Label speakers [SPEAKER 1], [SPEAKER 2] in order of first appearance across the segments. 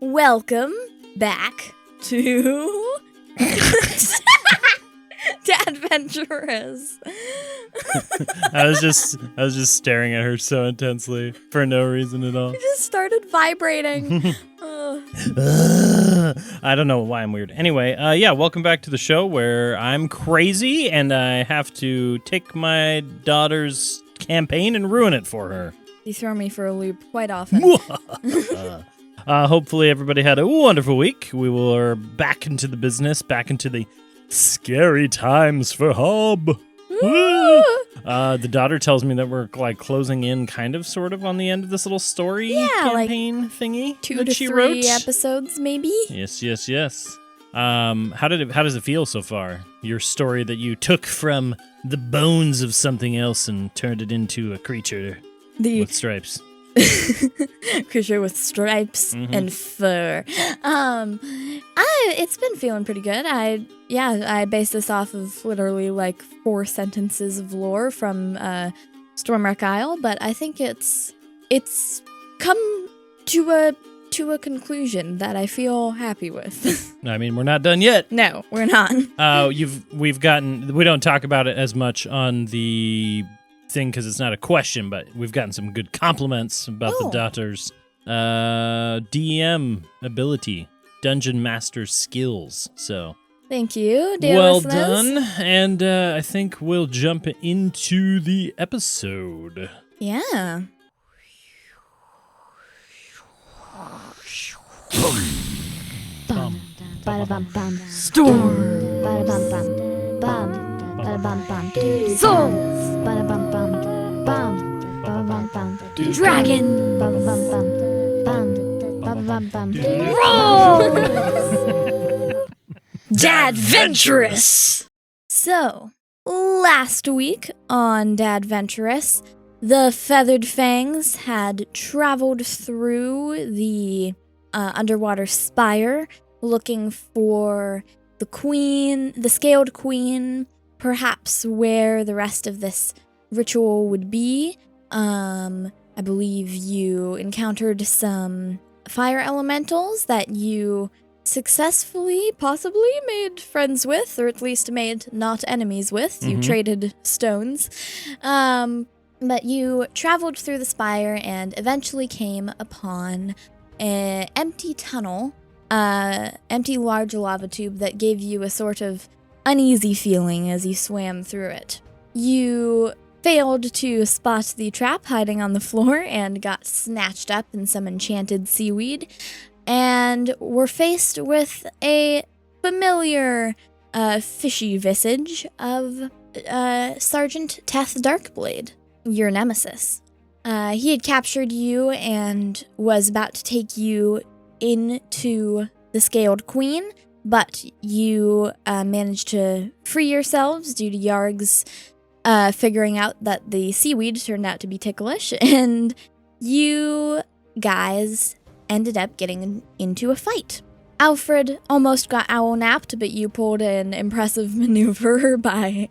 [SPEAKER 1] Welcome back to Adventurous.
[SPEAKER 2] I was just staring at her so intensely for no reason at all.
[SPEAKER 1] I just started vibrating.
[SPEAKER 2] I don't know why I'm weird. Anyway, welcome back to the show where I'm crazy and I have to take my daughter's campaign and ruin it for her.
[SPEAKER 1] You throw me for a loop quite often.
[SPEAKER 2] Hopefully everybody had a wonderful week. We are back into the business, back into the scary times for Hob. The daughter tells me that we're like closing in kind of sort of on the end of this little story campaign thingy
[SPEAKER 1] 2
[SPEAKER 2] that
[SPEAKER 1] to
[SPEAKER 2] she
[SPEAKER 1] 3
[SPEAKER 2] wrote.
[SPEAKER 1] episodes maybe.
[SPEAKER 2] Yes. How does it feel so far? Your story that you took from the bones of something else and turned it into a creature with stripes.
[SPEAKER 1] Creature with stripes and fur. It's been feeling pretty good. I based this off of literally like 4 sentences of lore from Stormwreck Isle, but I think it's come to a conclusion that I feel happy with.
[SPEAKER 2] I mean, we're not done yet.
[SPEAKER 1] No, we're not.
[SPEAKER 2] We don't talk about it as much on the thing because it's not a question, but we've gotten some good compliments about the daughter's DM ability, dungeon master skills. So
[SPEAKER 1] thank you, dear
[SPEAKER 2] well
[SPEAKER 1] listeners.
[SPEAKER 2] done, and I think we'll jump into the episode.
[SPEAKER 1] Yeah.
[SPEAKER 3] Bum, bada bum bum.
[SPEAKER 1] Storm.
[SPEAKER 3] Bada bum bum. Bum, bada bum bum. Souls. Bada bum bum. Bum, bada bum bum.
[SPEAKER 1] Dragon.
[SPEAKER 3] Bada bum bum. Bum, bada bum bum.
[SPEAKER 1] Roll. Dadventurous. So, last week on Dadventurous, the Feathered Fangs had traveled through the underwater spire looking for the queen, the scaled queen, perhaps where the rest of this ritual would be. I believe you encountered some fire elementals that you successfully, possibly made friends with, or at least made not enemies with. You traded stones. But you traveled through the spire and eventually came upon an empty tunnel, empty large lava tube that gave you a sort of uneasy feeling as you swam through it. You failed to spot the trap hiding on the floor and got snatched up in some enchanted seaweed, and were faced with a familiar fishy visage of Sergeant Teth Darkblade, your nemesis. He had captured you and was about to take you into the Scaled Queen, but you managed to free yourselves due to Yarg's figuring out that the seaweed turned out to be ticklish, and you guys ended up getting into a fight. Alfred almost got owl-napped, but you pulled an impressive maneuver by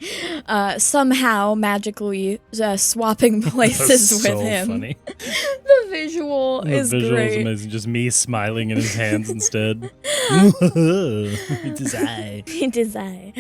[SPEAKER 1] somehow magically swapping places with him.
[SPEAKER 2] Funny.
[SPEAKER 1] The visual is
[SPEAKER 2] visual
[SPEAKER 1] great.
[SPEAKER 2] is amazing. Just me smiling in his hands instead. It is I.
[SPEAKER 1] It is I.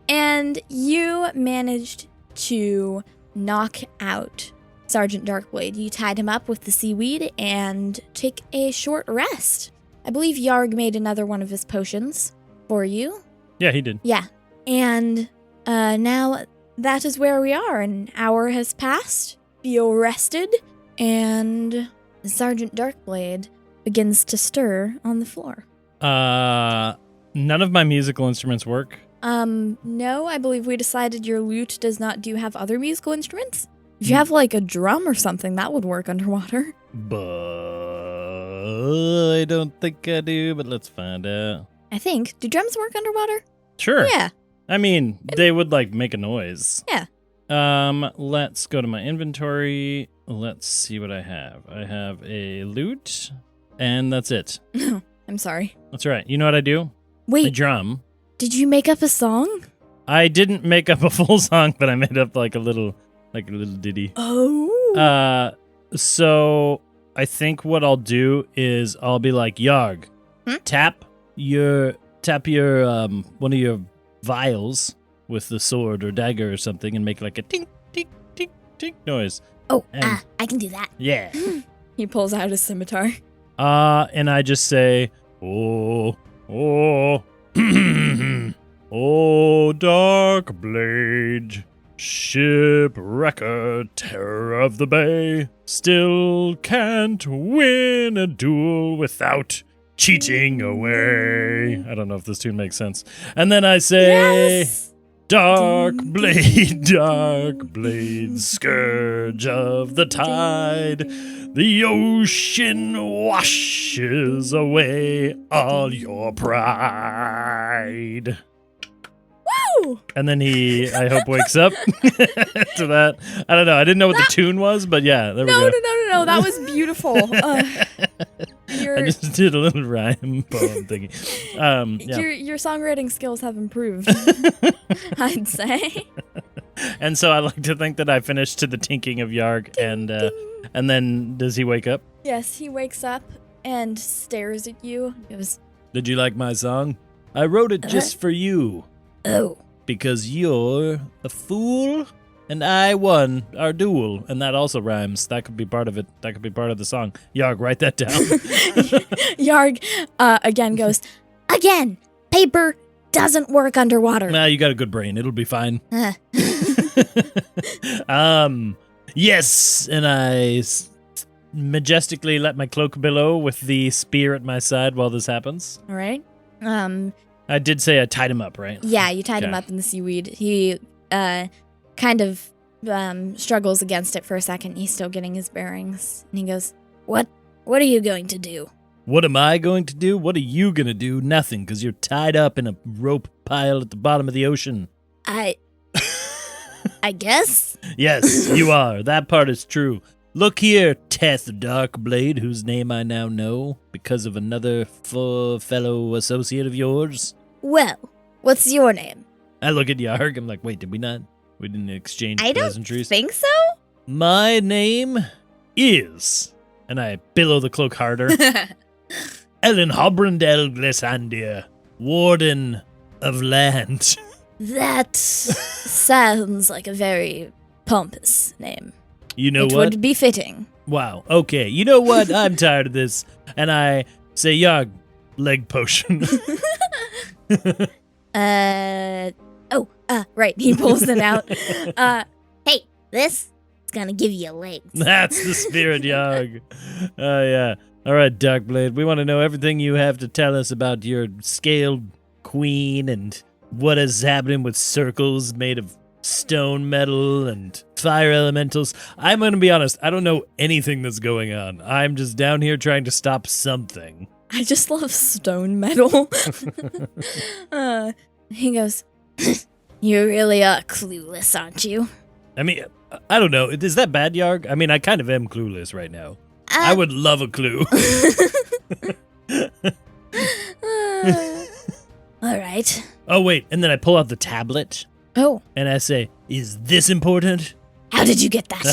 [SPEAKER 1] And you managed to knock out Sergeant Darkblade. You tied him up with the seaweed and take a short rest. I believe Yarg made another one of his potions for you.
[SPEAKER 2] Yeah, he did.
[SPEAKER 1] Yeah. And now that is where we are. An hour has passed. Feel rested. And Sergeant Darkblade begins to stir on the floor.
[SPEAKER 2] None of my musical instruments work.
[SPEAKER 1] No, I believe we decided your lute does not. Do you have other musical instruments? If you have like a drum or something, that would work underwater.
[SPEAKER 2] But I don't think I do, but let's find out.
[SPEAKER 1] I think. Do drums work underwater?
[SPEAKER 2] Sure.
[SPEAKER 1] Yeah.
[SPEAKER 2] I mean, they would like make a noise.
[SPEAKER 1] Yeah.
[SPEAKER 2] Let's go to my inventory. Let's see what I have. I have a lute, and that's it.
[SPEAKER 1] I'm sorry.
[SPEAKER 2] That's right. You know what I do? I
[SPEAKER 1] Wait,
[SPEAKER 2] drum.
[SPEAKER 1] did you make up a song?
[SPEAKER 2] I didn't make up a full song, but I made up like a little ditty.
[SPEAKER 1] Oh.
[SPEAKER 2] So I think what I'll do is I'll be like, Yarg, tap your one of your vials with the sword or dagger or something and make like a tink, tink, tink, tink noise.
[SPEAKER 3] Oh,
[SPEAKER 2] And-
[SPEAKER 3] I can do that.
[SPEAKER 2] Yeah.
[SPEAKER 1] He pulls out his scimitar.
[SPEAKER 2] And I just say, oh, oh, dark blade, shipwrecker, terror of the bay, still can't win a duel without cheating away. I don't know if this tune makes sense. And then I say,
[SPEAKER 1] Yes!
[SPEAKER 2] dark blade, scourge of the tide. The ocean washes away all your pride.
[SPEAKER 1] Woo!
[SPEAKER 2] And then he, I hope, wakes up to that. I don't know. I didn't know what the tune was, but yeah, there we
[SPEAKER 1] No.
[SPEAKER 2] go.
[SPEAKER 1] That was beautiful.
[SPEAKER 2] I
[SPEAKER 1] Your
[SPEAKER 2] just did a little rhyme poem thingy. Yeah.
[SPEAKER 1] your songwriting skills have improved. I'd say.
[SPEAKER 2] And so I like to think that I finished to the tinking of Yarg, and then does he wake up?
[SPEAKER 1] Yes, he wakes up and stares at you. He goes,
[SPEAKER 2] Did you like my song? I wrote it just for you.
[SPEAKER 1] "Oh,
[SPEAKER 2] Because you're a fool and I won our duel. And that also rhymes. That could be part of it. That could be part of the song. Yarg, write that down.
[SPEAKER 1] Yarg again goes, again, paper doesn't work underwater.
[SPEAKER 2] Nah, you got a good brain. It'll be fine.
[SPEAKER 1] Uh,
[SPEAKER 2] Yes, and I majestically let my cloak billow with the spear at my side while this happens.
[SPEAKER 1] all right.
[SPEAKER 2] I did say I tied him up, right?
[SPEAKER 1] Yeah, you tied him
[SPEAKER 2] Okay.
[SPEAKER 1] up in the seaweed. He kind of struggles against it for a second. He's still getting his bearings. And he goes, What are you going to do?
[SPEAKER 2] What am I going to do? What are you going to do? Nothing, because you're tied up in a rope pile at the bottom of the ocean.
[SPEAKER 1] I guess.
[SPEAKER 2] Yes, you are. That part is true. Look here, Teth Darkblade, whose name I now know because of another fellow associate of yours.
[SPEAKER 1] Well, what's your name?
[SPEAKER 2] I look at Yarg. I'm like, wait, did we not? We didn't exchange
[SPEAKER 1] I don't
[SPEAKER 2] pleasantries.
[SPEAKER 1] think so.
[SPEAKER 2] My name is, and I billow the cloak harder, Ellen Hobrandel Glissandia, Warden of Land.
[SPEAKER 1] That sounds like a very pompous name.
[SPEAKER 2] You know
[SPEAKER 1] it
[SPEAKER 2] what?
[SPEAKER 1] would be fitting.
[SPEAKER 2] Wow. Okay. You know what? I'm tired of this. And I say, Yarg, leg potion.
[SPEAKER 1] Right. He pulls it out.
[SPEAKER 3] Hey, this is gonna give you legs.
[SPEAKER 2] That's the spirit, Yarg. Oh, yeah. All right, Darkblade. We want to know everything you have to tell us about your scaled queen and what is happening with circles made of stone metal and fire elementals. I'm going to be honest. I don't know anything that's going on. I'm just down here trying to stop something.
[SPEAKER 1] I just love stone metal. He goes, You really are clueless, aren't you?
[SPEAKER 2] I mean, I don't know. Is that bad, Yarg? I mean, I kind of am clueless right now. I would love a clue.
[SPEAKER 1] All right.
[SPEAKER 2] Oh, wait. And then I pull out the tablet
[SPEAKER 1] Oh,
[SPEAKER 2] and I say, is this important?
[SPEAKER 1] how did you get that?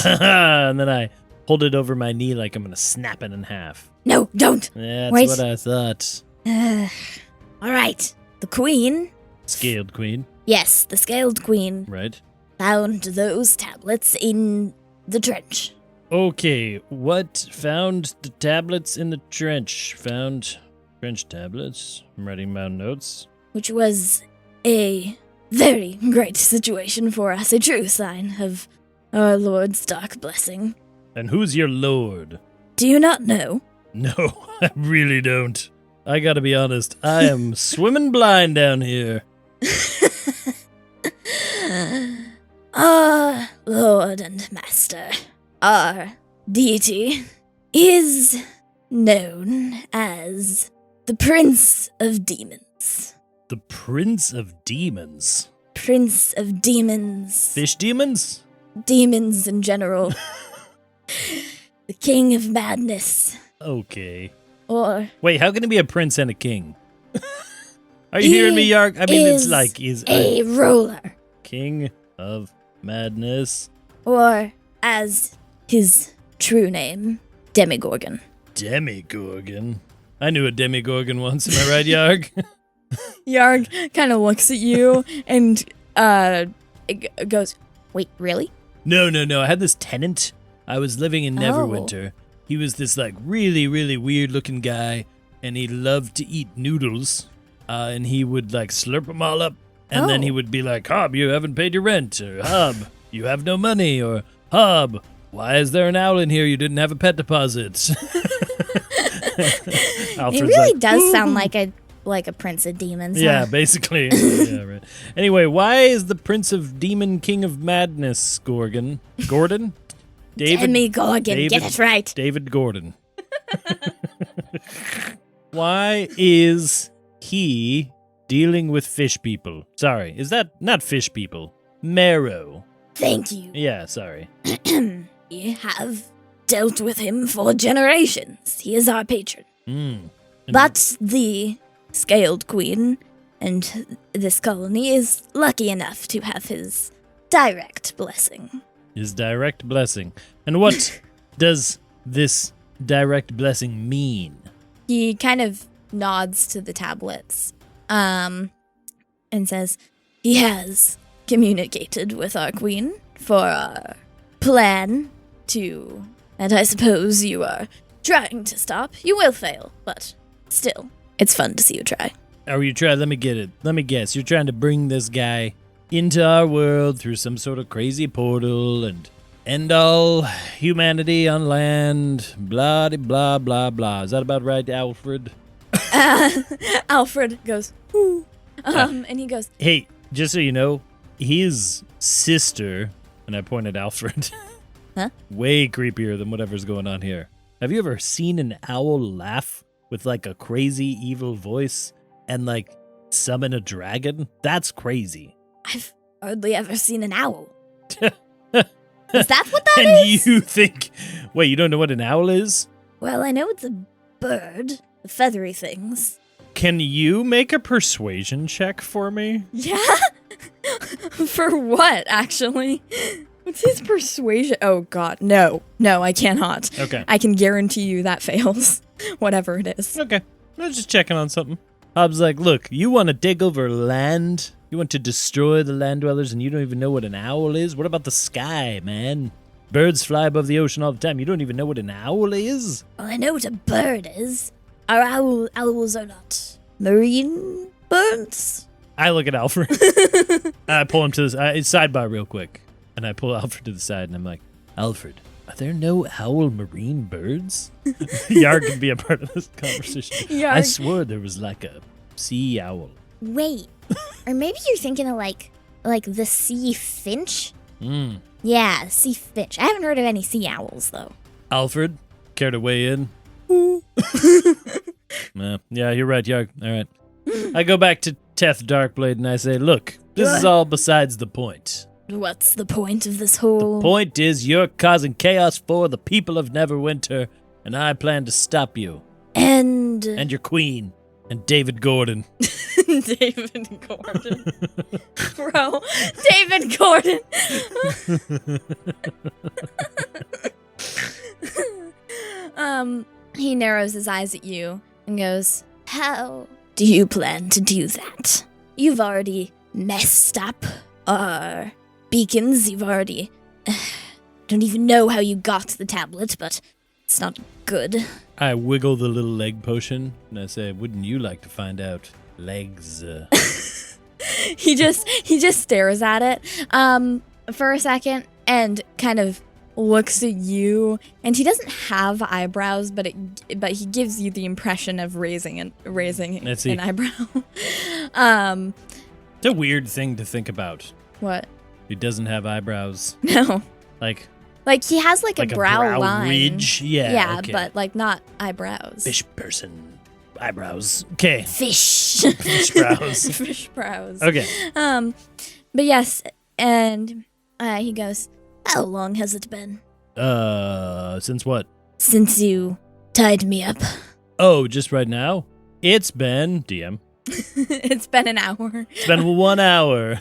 [SPEAKER 2] And then I hold it over my knee like I'm going to snap it in half.
[SPEAKER 1] No, don't.
[SPEAKER 2] That's
[SPEAKER 1] Wait.
[SPEAKER 2] what I thought.
[SPEAKER 1] All right. The queen,
[SPEAKER 2] Scaled queen,
[SPEAKER 1] yes, the scaled queen,
[SPEAKER 2] right?
[SPEAKER 1] found those tablets in the trench.
[SPEAKER 2] Okay, what found the tablets in the trench? Found trench tablets. I'm writing down notes.
[SPEAKER 1] Which was a very great situation for us, a true sign of our Lord's dark blessing.
[SPEAKER 2] And who's your lord?
[SPEAKER 1] Do you not know?
[SPEAKER 2] No, I really don't. I gotta be honest, I am swimming blind down here.
[SPEAKER 1] Our Lord and Master, our deity, is known as the Prince of Demons.
[SPEAKER 2] The Prince of Demons.
[SPEAKER 1] Prince of Demons.
[SPEAKER 2] Fish demons?
[SPEAKER 1] Demons in general. The King of Madness.
[SPEAKER 2] Okay.
[SPEAKER 1] Or
[SPEAKER 2] Wait, how can it be a prince and a king? Are you hearing me, Yark? I mean, it's
[SPEAKER 1] is
[SPEAKER 2] like he's
[SPEAKER 1] a ruler.
[SPEAKER 2] king of madness.
[SPEAKER 1] Or, as his true name Demigorgon.
[SPEAKER 2] Demigorgon? I knew a Demigorgon once, am I right, Yarg?
[SPEAKER 1] Yarg kind of looks at you and goes, wait, really?
[SPEAKER 2] No. I had this tenant. I was living in Neverwinter. He was this, like, really, really weird-looking guy, and he loved to eat noodles, and he would, like, slurp them all up, and then he would be like, Hob, you haven't paid your rent, or Hob, you have no money, or Hob, why is there an owl in here? You didn't have a pet deposit.
[SPEAKER 1] It really does sound like a Prince of Demons.
[SPEAKER 2] Yeah,
[SPEAKER 1] huh?
[SPEAKER 2] basically. Yeah, right. Anyway, why is the Prince of Demon King of Madness Gordon?
[SPEAKER 1] Demigorgon, get it right.
[SPEAKER 2] David Gordon. Why is he dealing with fish people? Sorry, is that not fish people? Marrow.
[SPEAKER 1] Thank you.
[SPEAKER 2] Yeah, sorry.
[SPEAKER 1] We have dealt with him for generations. He is our patron.
[SPEAKER 2] And
[SPEAKER 1] But the Scaled Queen and this colony is lucky enough to have his direct blessing.
[SPEAKER 2] his direct blessing. And what does this direct blessing mean?
[SPEAKER 1] He kind of nods to the tablets and says, he has communicated with our queen for our plan to, and I suppose you are trying to stop. You will fail, but still, it's fun to see you try.
[SPEAKER 2] Are you trying? Let me get it. Let me guess. You're trying to bring this guy into our world through some sort of crazy portal and end all humanity on land. Blah blah blah blah. Is that about right, Alfred?
[SPEAKER 1] Alfred goes, ooh. And he goes,
[SPEAKER 2] Hey, just so you know, his sister, and I pointed at Alfred,
[SPEAKER 1] Huh?
[SPEAKER 2] way creepier than whatever's going on here. Have you ever seen an owl laugh with like a crazy evil voice and like summon a dragon? That's crazy.
[SPEAKER 1] I've hardly ever seen an owl. Is that what that
[SPEAKER 2] And
[SPEAKER 1] is?
[SPEAKER 2] you think, wait, you don't know what an owl is?
[SPEAKER 1] Well, I know it's a bird, the feathery things.
[SPEAKER 2] Can you make a persuasion check for me?
[SPEAKER 1] Yeah? For what, actually? What's his persuasion? Oh, God, no. No, I cannot.
[SPEAKER 2] Okay.
[SPEAKER 1] I can guarantee you that fails, whatever it is.
[SPEAKER 2] Okay. I was just checking on something. Hobbs like, look, you want to take over land? You want to destroy the land dwellers and you don't even know what an owl is? What about the sky, man? Birds fly above the ocean all the time. You don't even know what an owl is?
[SPEAKER 1] Well, I know what a bird is. Our owls are not marine birds.
[SPEAKER 2] I look at Alfred. I pull him to the sidebar real quick. And I pull Alfred to the side and I'm like, Alfred, are there no owl marine birds? Yarg can be a part of this conversation.
[SPEAKER 1] Yarg.
[SPEAKER 2] I swore there was like a sea owl.
[SPEAKER 3] Wait, or maybe you're thinking of like the sea finch?
[SPEAKER 2] Mm.
[SPEAKER 3] Yeah, sea finch. I haven't heard of any sea owls though.
[SPEAKER 2] Alfred, care to weigh in? Yeah, you're right, Yarg. All right. I go back to Teth Darkblade and I say, look, this is all besides the point.
[SPEAKER 1] What's the point of this whole...
[SPEAKER 2] Point is you're causing chaos for the people of Neverwinter, and I plan to stop you.
[SPEAKER 1] And
[SPEAKER 2] And your queen. And David Gordon.
[SPEAKER 1] David Gordon. Bro, David Gordon. He narrows his eyes at you and goes, how do you plan to do that? You've already messed up our beacons. You've already... don't even know how you got the tablet, but it's not good.
[SPEAKER 2] I wiggle the little leg potion, and I say, wouldn't you like to find out? Legs.
[SPEAKER 1] He just stares at it for a second and kind of looks at you, and he doesn't have eyebrows, but he gives you the impression of raising an eyebrow.
[SPEAKER 2] It's a weird thing to think about.
[SPEAKER 1] What?
[SPEAKER 2] He doesn't have eyebrows.
[SPEAKER 1] No.
[SPEAKER 2] Like
[SPEAKER 1] He has like a brow line.
[SPEAKER 2] ridge? Yeah, okay.
[SPEAKER 1] But like not eyebrows.
[SPEAKER 2] Fish person. Eyebrows. Okay.
[SPEAKER 1] Fish.
[SPEAKER 2] Fish brows.
[SPEAKER 1] Fish brows.
[SPEAKER 2] Okay.
[SPEAKER 1] But yes, and he goes, how long has it been?
[SPEAKER 2] Since what?
[SPEAKER 1] Since you tied me up.
[SPEAKER 2] Oh, just right now? It's been, DM.
[SPEAKER 1] It's been an hour.
[SPEAKER 2] It's been 1 hour.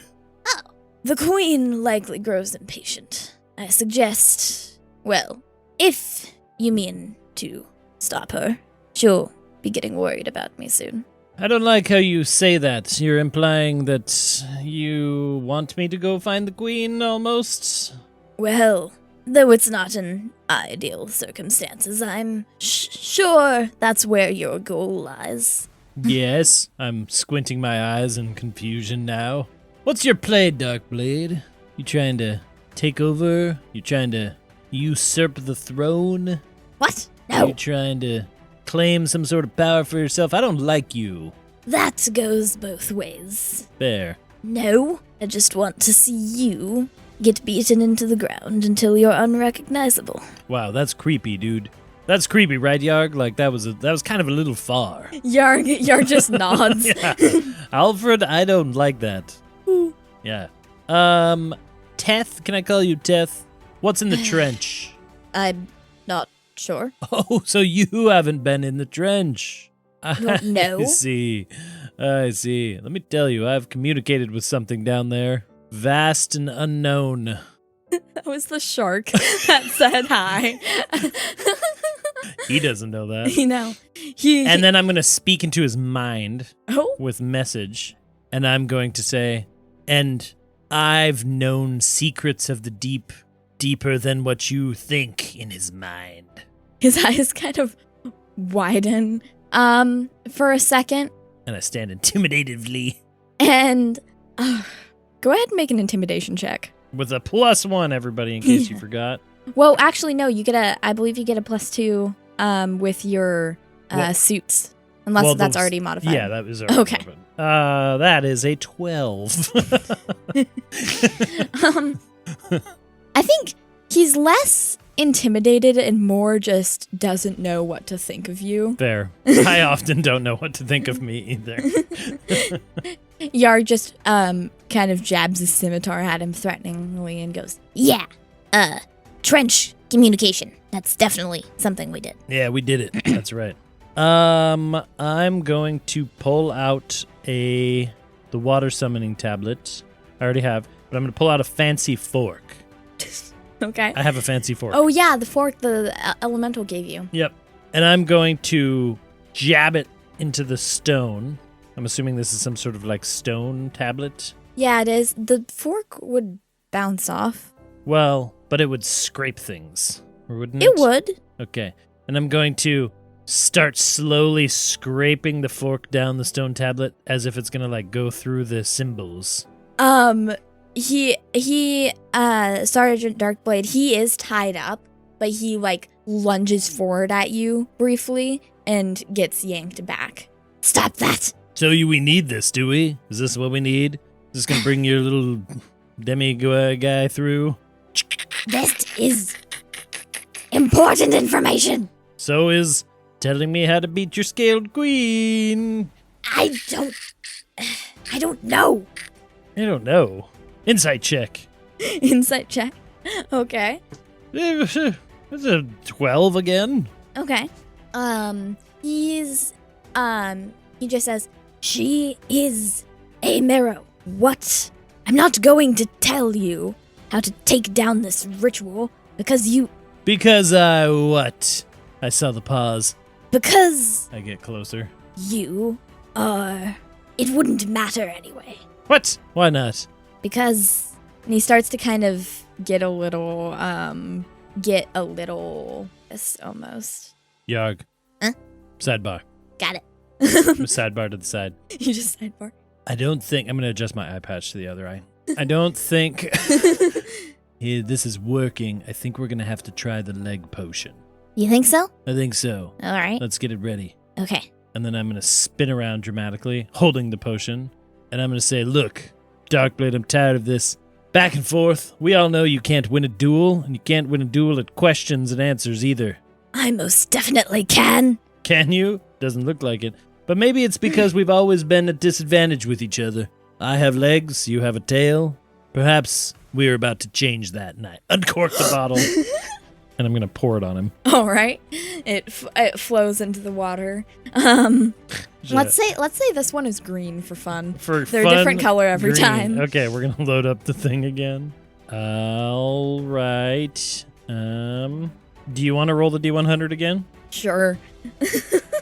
[SPEAKER 1] The queen likely grows impatient. I suggest, well, if you mean to stop her. She'll be getting worried about me soon.
[SPEAKER 2] I don't like how you say that. You're implying that you want me to go find the queen, almost?
[SPEAKER 1] Well, though it's not in ideal circumstances, I'm sure that's where your goal lies.
[SPEAKER 2] Yes, I'm squinting my eyes in confusion now. What's your play, Darkblade? You trying to take over? You trying to usurp the throne?
[SPEAKER 1] What? No.
[SPEAKER 2] You trying to claim some sort of power for yourself? I don't like you.
[SPEAKER 1] That goes both ways.
[SPEAKER 2] Fair.
[SPEAKER 1] No, I just want to see you get beaten into the ground until you're unrecognizable.
[SPEAKER 2] Wow, that's creepy, dude. That's creepy, right, Yarg? Like, that was kind of a little far.
[SPEAKER 1] Yarg just nods.
[SPEAKER 2] Yeah. Alfred, I don't like that. Yeah. Teth, can I call you Teth? What's in the trench?
[SPEAKER 1] I'm not sure.
[SPEAKER 2] Oh, so you haven't been in the trench.
[SPEAKER 1] No.
[SPEAKER 2] I see. Let me tell you, I've communicated with something down there. Vast and unknown.
[SPEAKER 1] That was the shark that said hi.
[SPEAKER 2] He doesn't know that.
[SPEAKER 1] You know.
[SPEAKER 2] And then I'm going to speak into his mind
[SPEAKER 1] Oh?
[SPEAKER 2] with message. And I'm going to say, and I've known secrets of the deep, deeper than what you think in his mind.
[SPEAKER 1] His eyes kind of widen for a second.
[SPEAKER 2] And I stand intimidatively.
[SPEAKER 1] And go ahead and make an intimidation check.
[SPEAKER 2] With a +1, everybody, in case you forgot.
[SPEAKER 1] Well, actually, no. I believe you get a +2 with your suits. Unless that's already modified.
[SPEAKER 2] Yeah, that was already
[SPEAKER 1] okay.
[SPEAKER 2] Modified. That is a 12.
[SPEAKER 1] I think he's less intimidated and more just doesn't know what to think of you.
[SPEAKER 2] Fair. I often don't know what to think of me either.
[SPEAKER 1] Yar just kind of jabs his scimitar at him threateningly and goes,
[SPEAKER 3] Yeah. Trench communication. That's definitely something we did.
[SPEAKER 2] Yeah, we did it. That's right. I'm going to pull out the water summoning tablet. I already have, but I'm going to pull out a fancy fork.
[SPEAKER 1] Okay.
[SPEAKER 2] I have a fancy fork.
[SPEAKER 1] Oh, yeah, the fork the elemental gave you.
[SPEAKER 2] Yep. And I'm going to jab it into the stone. I'm assuming this is some sort of like stone tablet.
[SPEAKER 1] Yeah, it is. The fork would bounce off.
[SPEAKER 2] Well, but it would scrape things, or wouldn't it?
[SPEAKER 1] It would. Okay.
[SPEAKER 2] And I'm going to start slowly scraping the fork down the stone tablet as if it's going to like go through the symbols.
[SPEAKER 1] Sergeant Darkblade, he is tied up, but he like lunges forward at you briefly and gets yanked back.
[SPEAKER 3] Stop that!
[SPEAKER 2] So we need this, do we? Is this what we need? Is this gonna bring your little demi guy through?
[SPEAKER 3] This is important information.
[SPEAKER 2] So is telling me how to beat your scaled queen.
[SPEAKER 3] I don't know.
[SPEAKER 2] I don't know. Insight check.
[SPEAKER 1] Insight check. Okay.
[SPEAKER 2] It's a 12 again.
[SPEAKER 1] Okay. He just says,
[SPEAKER 3] She is a mirror. What? I'm not going to tell you how to take down this ritual because
[SPEAKER 2] what? I saw the pause.
[SPEAKER 3] Because
[SPEAKER 2] I get closer.
[SPEAKER 3] you are. It wouldn't matter anyway.
[SPEAKER 2] What? Why not?
[SPEAKER 1] because, and he starts to kind of get a little, almost.
[SPEAKER 2] Yarg.
[SPEAKER 3] Huh?
[SPEAKER 2] Sidebar.
[SPEAKER 3] Got it.
[SPEAKER 2] Sidebar to the side.
[SPEAKER 1] You just sidebar.
[SPEAKER 2] I don't think I'm gonna adjust my eye patch to the other eye. I don't think this is working. I think we're gonna have to try the leg potion.
[SPEAKER 3] You think so?
[SPEAKER 2] I think so.
[SPEAKER 3] All right.
[SPEAKER 2] Let's get it ready.
[SPEAKER 3] Okay.
[SPEAKER 2] And then I'm gonna spin around dramatically, holding the potion, and I'm gonna say, "Look, Darkblade, I'm tired of this back and forth. We all know you can't win a duel, and you can't win a duel at questions and answers either.
[SPEAKER 3] I most definitely can.
[SPEAKER 2] Can you? Doesn't look like it. But maybe it's because we've always been at disadvantage with each other. I have legs, you have a tail. Perhaps we're about to change that." And I uncork the bottle, and I'm going to pour it on him.
[SPEAKER 1] All right. It flows into the water. Let's say this one is green for fun. They're a different color every
[SPEAKER 2] green.
[SPEAKER 1] time.
[SPEAKER 2] Okay, we're going to load up the thing again. All right. Do you want to roll the D100 again?
[SPEAKER 1] Sure.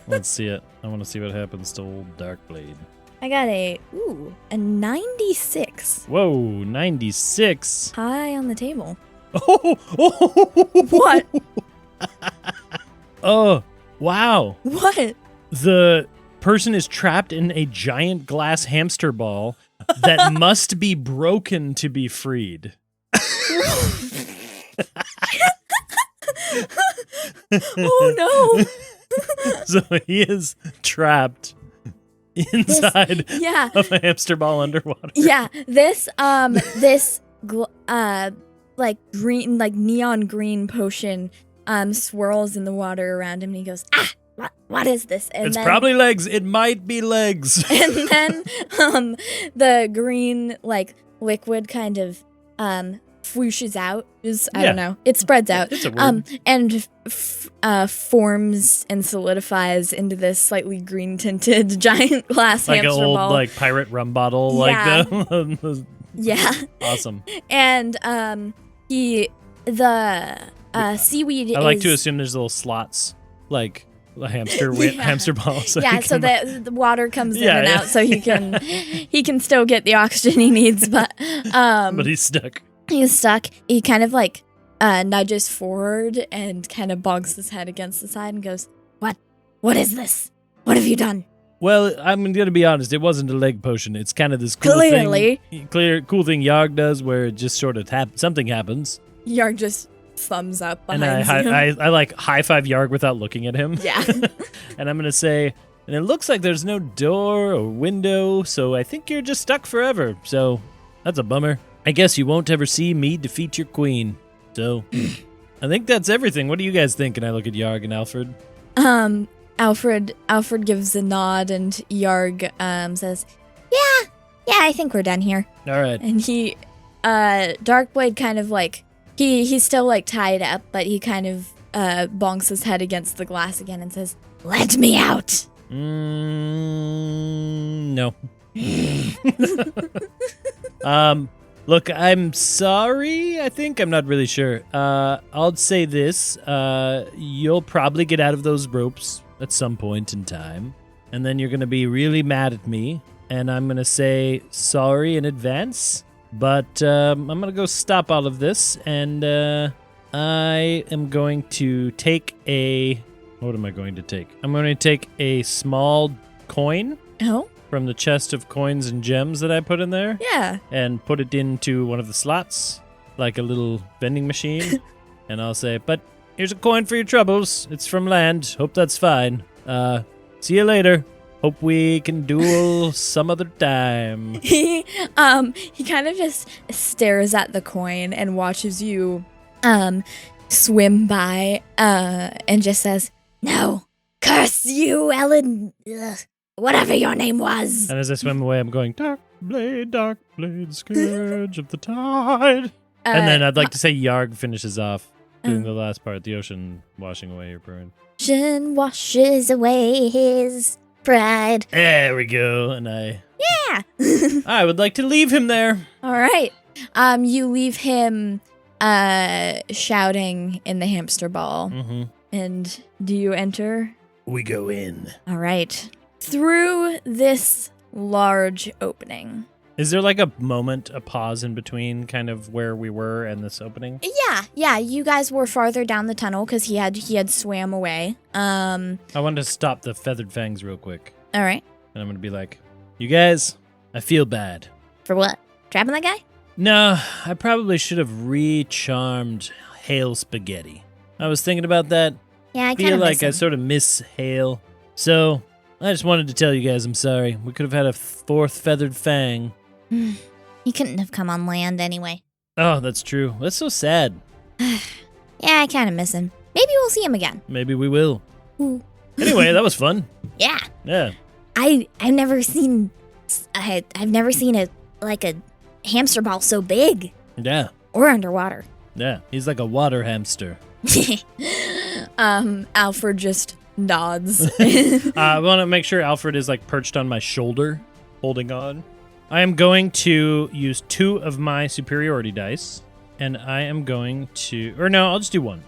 [SPEAKER 2] Let's see it. I want to see what happens to old Darkblade.
[SPEAKER 1] I got a 96.
[SPEAKER 2] Whoa, 96.
[SPEAKER 1] High on the table.
[SPEAKER 2] Oh,
[SPEAKER 1] What?
[SPEAKER 2] Oh, wow.
[SPEAKER 1] What?
[SPEAKER 2] The person is trapped in a giant glass hamster ball that must be broken to be freed.
[SPEAKER 1] Oh no.
[SPEAKER 2] So he is trapped inside
[SPEAKER 1] Yeah.
[SPEAKER 2] of a hamster ball underwater.
[SPEAKER 1] Yeah. This like green, like neon green potion swirls in the water around him, and he goes, what is this? And
[SPEAKER 2] It's
[SPEAKER 1] then,
[SPEAKER 2] probably legs. It might be legs.
[SPEAKER 1] and then the green like liquid kind of whooshes out. I don't know. It spreads out.
[SPEAKER 2] It's a word.
[SPEAKER 1] And forms and solidifies into this slightly green tinted giant glass
[SPEAKER 2] Like an
[SPEAKER 1] hamster
[SPEAKER 2] old
[SPEAKER 1] ball.
[SPEAKER 2] like pirate rum bottle.
[SPEAKER 1] Yeah.
[SPEAKER 2] Like the
[SPEAKER 1] Yeah.
[SPEAKER 2] awesome.
[SPEAKER 1] And seaweed
[SPEAKER 2] I like to assume there's little slots like a hamster
[SPEAKER 1] Yeah.
[SPEAKER 2] hamster ball. So
[SPEAKER 1] yeah,
[SPEAKER 2] he
[SPEAKER 1] so
[SPEAKER 2] can-
[SPEAKER 1] that the water comes in
[SPEAKER 2] Yeah,
[SPEAKER 1] and
[SPEAKER 2] yeah.
[SPEAKER 1] out, so he can still get the oxygen he needs, but
[SPEAKER 2] he's stuck.
[SPEAKER 1] he's stuck. He kind of like nudges forward and kind of bonks his head against the side and goes, "What is this? What have you done?"
[SPEAKER 2] Well, I'm gonna be honest. It wasn't a leg potion. It's kind of this cool
[SPEAKER 1] Clearly.
[SPEAKER 2] cool thing Yarg does, where it just sort of something happens,
[SPEAKER 1] Yarg just thumbs up
[SPEAKER 2] and
[SPEAKER 1] behind you.
[SPEAKER 2] I like high five Yarg without looking at him.
[SPEAKER 1] Yeah.
[SPEAKER 2] And I'm gonna say, and it looks like there's no door or window, so I think you're just stuck forever. So that's a bummer. I guess you won't ever see me defeat your queen. So I think that's everything. What do you guys think? And I look at Yarg and Alfred.
[SPEAKER 1] Alfred gives a nod, and Yarg says, "Yeah, I think we're done here."
[SPEAKER 2] All right.
[SPEAKER 1] And he, Darkblade kind of like, he's still like tied up, but he kind of bonks his head against the glass again and says, "Let me out."
[SPEAKER 2] No. Look, I'm sorry. I think I'm not really sure. I'll say this. You'll probably get out of those ropes at some point in time, and then you're gonna be really mad at me, and I'm gonna say sorry in advance. But I'm gonna go stop all of this, and I am going to take a. What am I going to take? I'm going to take a small coin
[SPEAKER 1] Oh,
[SPEAKER 2] from the chest of coins and gems that I put in there
[SPEAKER 1] yeah.
[SPEAKER 2] and put it into one of the slots, like a little vending machine. And I'll say, but here's a coin for your troubles. It's from land. Hope that's fine. See you later. Hope we can duel some other time.
[SPEAKER 1] He kind of just stares at the coin and watches you swim by and just says, "No, curse you, Ellen, whatever your name was."
[SPEAKER 2] And as I swim away, I'm going, dark blade, scourge of the tide. And then I'd like to say Yarg finishes off doing the last part, the ocean washing away your pride.
[SPEAKER 3] Ocean washes away his pride.
[SPEAKER 2] There we go. And
[SPEAKER 1] Yeah.
[SPEAKER 2] I would like to leave him there.
[SPEAKER 1] All right. You leave him shouting in the hamster ball.
[SPEAKER 2] Mm-hmm.
[SPEAKER 1] And do you enter?
[SPEAKER 2] We go in.
[SPEAKER 1] All right. Through this large opening.
[SPEAKER 2] Is there like a moment, a pause in between kind of where we were and this opening?
[SPEAKER 1] Yeah. You guys were farther down the tunnel because he had swam away.
[SPEAKER 2] I wanted to stop the feathered fangs real quick.
[SPEAKER 1] All right.
[SPEAKER 2] And I'm going to be like, you guys, I feel bad.
[SPEAKER 3] For what? Trapping that guy?
[SPEAKER 2] No, I probably should have recharmed Hale Spaghetti. I was thinking about that.
[SPEAKER 3] Yeah, I kind
[SPEAKER 2] Feel
[SPEAKER 3] of
[SPEAKER 2] like I sort of miss Hale. So I just wanted to tell you guys I'm sorry. We could have had a fourth feathered fang.
[SPEAKER 3] He couldn't have come on land anyway.
[SPEAKER 2] Oh, that's true. That's so sad.
[SPEAKER 3] Yeah, I kind of miss him. Maybe we'll see him again.
[SPEAKER 2] Maybe we will.
[SPEAKER 3] Ooh.
[SPEAKER 2] Anyway, that was fun.
[SPEAKER 3] Yeah.
[SPEAKER 2] Yeah.
[SPEAKER 3] I've never seen a hamster ball so big
[SPEAKER 2] Yeah.
[SPEAKER 3] or underwater.
[SPEAKER 2] Yeah. He's like a water hamster.
[SPEAKER 1] Alfred just nods.
[SPEAKER 2] I want to make sure Alfred is like perched on my shoulder, holding on. I am going to use 2 of my superiority dice, and I am going to, or no, I'll just do one.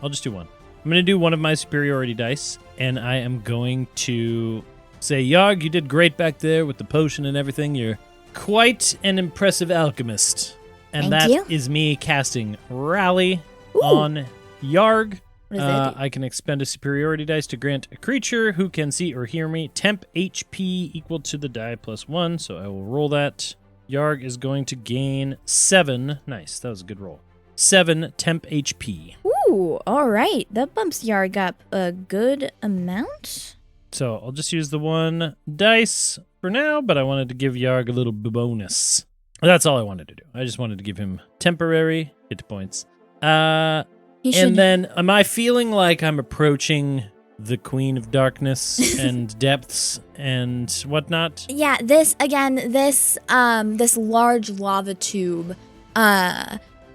[SPEAKER 2] I'm going to do one of my superiority dice, and I am going to say, Yarg, you did great back there with the potion and everything. You're quite an impressive alchemist. And
[SPEAKER 3] Thank you.
[SPEAKER 2] that is me casting Rally
[SPEAKER 3] Ooh.
[SPEAKER 2] on Yarg.
[SPEAKER 3] What does that do?
[SPEAKER 2] I can expend a superiority dice to grant a creature who can see or hear me temp HP equal to the die plus 1, so I will roll that. Yarg is going to gain 7. Nice, that was a good roll. 7 temp HP.
[SPEAKER 1] Ooh, all right. That bumps Yarg up a good amount.
[SPEAKER 2] So I'll just use the one dice for now, but I wanted to give Yarg a little bonus. That's all I wanted to do. I just wanted to give him temporary hit points.
[SPEAKER 1] He should.
[SPEAKER 2] And then, am I feeling like I'm approaching the Queen of Darkness and depths and whatnot?
[SPEAKER 1] Yeah, this large lava tube,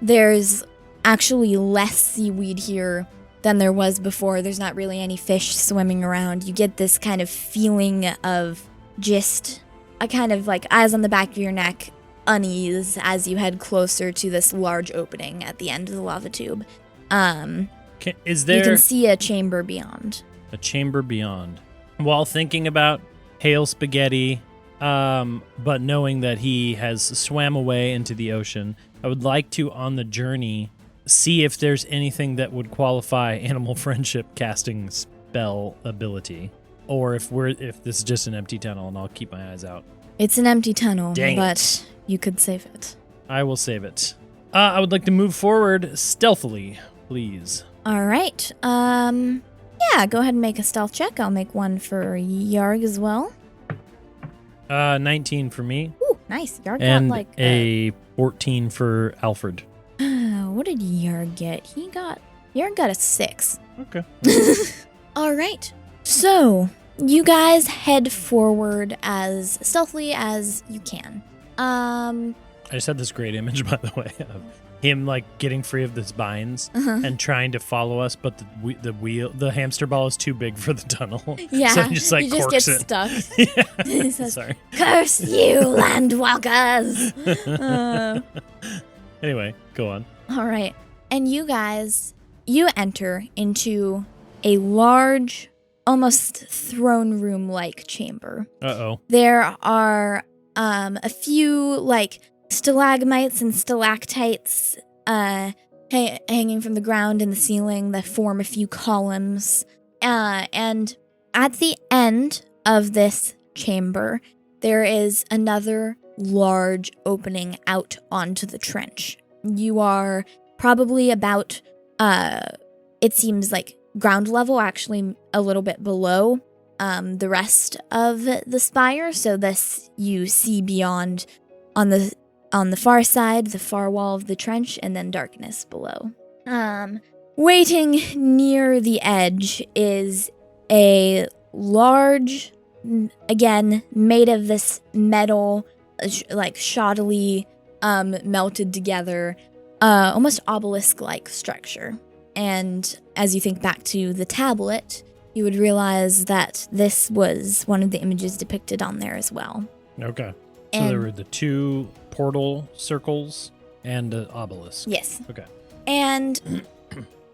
[SPEAKER 1] there's actually less seaweed here than there was before. There's not really any fish swimming around. You get this kind of feeling of just a kind of like eyes on the back of your neck unease as you head closer to this large opening at the end of the lava tube.
[SPEAKER 2] Is there
[SPEAKER 1] You can see a chamber beyond.
[SPEAKER 2] a chamber beyond? While thinking about Hail Spaghetti, but knowing that he has swam away into the ocean, I would like to, on the journey, see if there's anything that would qualify animal friendship casting spell ability, or if this is just an empty tunnel, and I'll keep my eyes out.
[SPEAKER 1] It's an empty tunnel,
[SPEAKER 2] Dang
[SPEAKER 1] but you could save it.
[SPEAKER 2] I will save it. I would like to move forward stealthily, please.
[SPEAKER 1] All right. Yeah, go ahead and make a stealth check. I'll make one for Yarg as well.
[SPEAKER 2] 19 for me,
[SPEAKER 1] Ooh, nice. Yarg
[SPEAKER 2] and
[SPEAKER 1] got like
[SPEAKER 2] a 14 for Alfred.
[SPEAKER 1] what did Yarg get? Yarg got a 6.
[SPEAKER 2] Okay.
[SPEAKER 1] All right. So, you guys head forward as stealthily as you can.
[SPEAKER 2] I just had this great image, by the way, of him like getting free of the binds and trying to follow us, but the hamster ball is too big for the tunnel.
[SPEAKER 1] Yeah,
[SPEAKER 2] so he just like
[SPEAKER 1] you just
[SPEAKER 2] corks
[SPEAKER 1] get
[SPEAKER 2] it.
[SPEAKER 1] stuck.
[SPEAKER 2] Yeah.
[SPEAKER 1] He says,
[SPEAKER 2] Sorry.
[SPEAKER 1] "Curse you, landwalkers!"
[SPEAKER 2] Anyway, go on.
[SPEAKER 1] All right. And you guys, you enter into a large, almost throne room-like chamber.
[SPEAKER 2] Uh-oh.
[SPEAKER 1] There are a few, like, stalagmites and stalactites hanging from the ground and the ceiling that form a few columns. And at the end of this chamber, there is another large opening out onto the trench. You are probably about, it seems like ground level, actually a little bit below the rest of the spire. So this you see beyond on the far side, the far wall of the trench, and then darkness below. Waiting near the edge is a large, again, made of this metal, like shoddily melted together, almost obelisk-like structure. And as you think back to the tablet, you would realize that this was one of the images depicted on there as well.
[SPEAKER 2] Okay. So there were the 2 portal circles and an obelisk.
[SPEAKER 1] Yes.
[SPEAKER 2] Okay.
[SPEAKER 1] And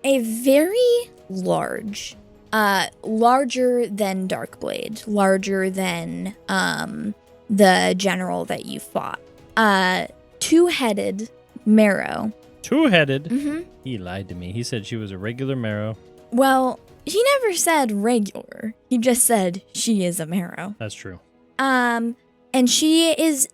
[SPEAKER 1] a very large, larger than Darkblade, larger than the general that you fought, 2-headed marrow.
[SPEAKER 2] 2-headed?
[SPEAKER 1] Mm-hmm.
[SPEAKER 2] He lied to me. He said she was a regular marrow.
[SPEAKER 1] Well, he never said regular. He just said she is a marrow.
[SPEAKER 2] That's true.
[SPEAKER 1] And she is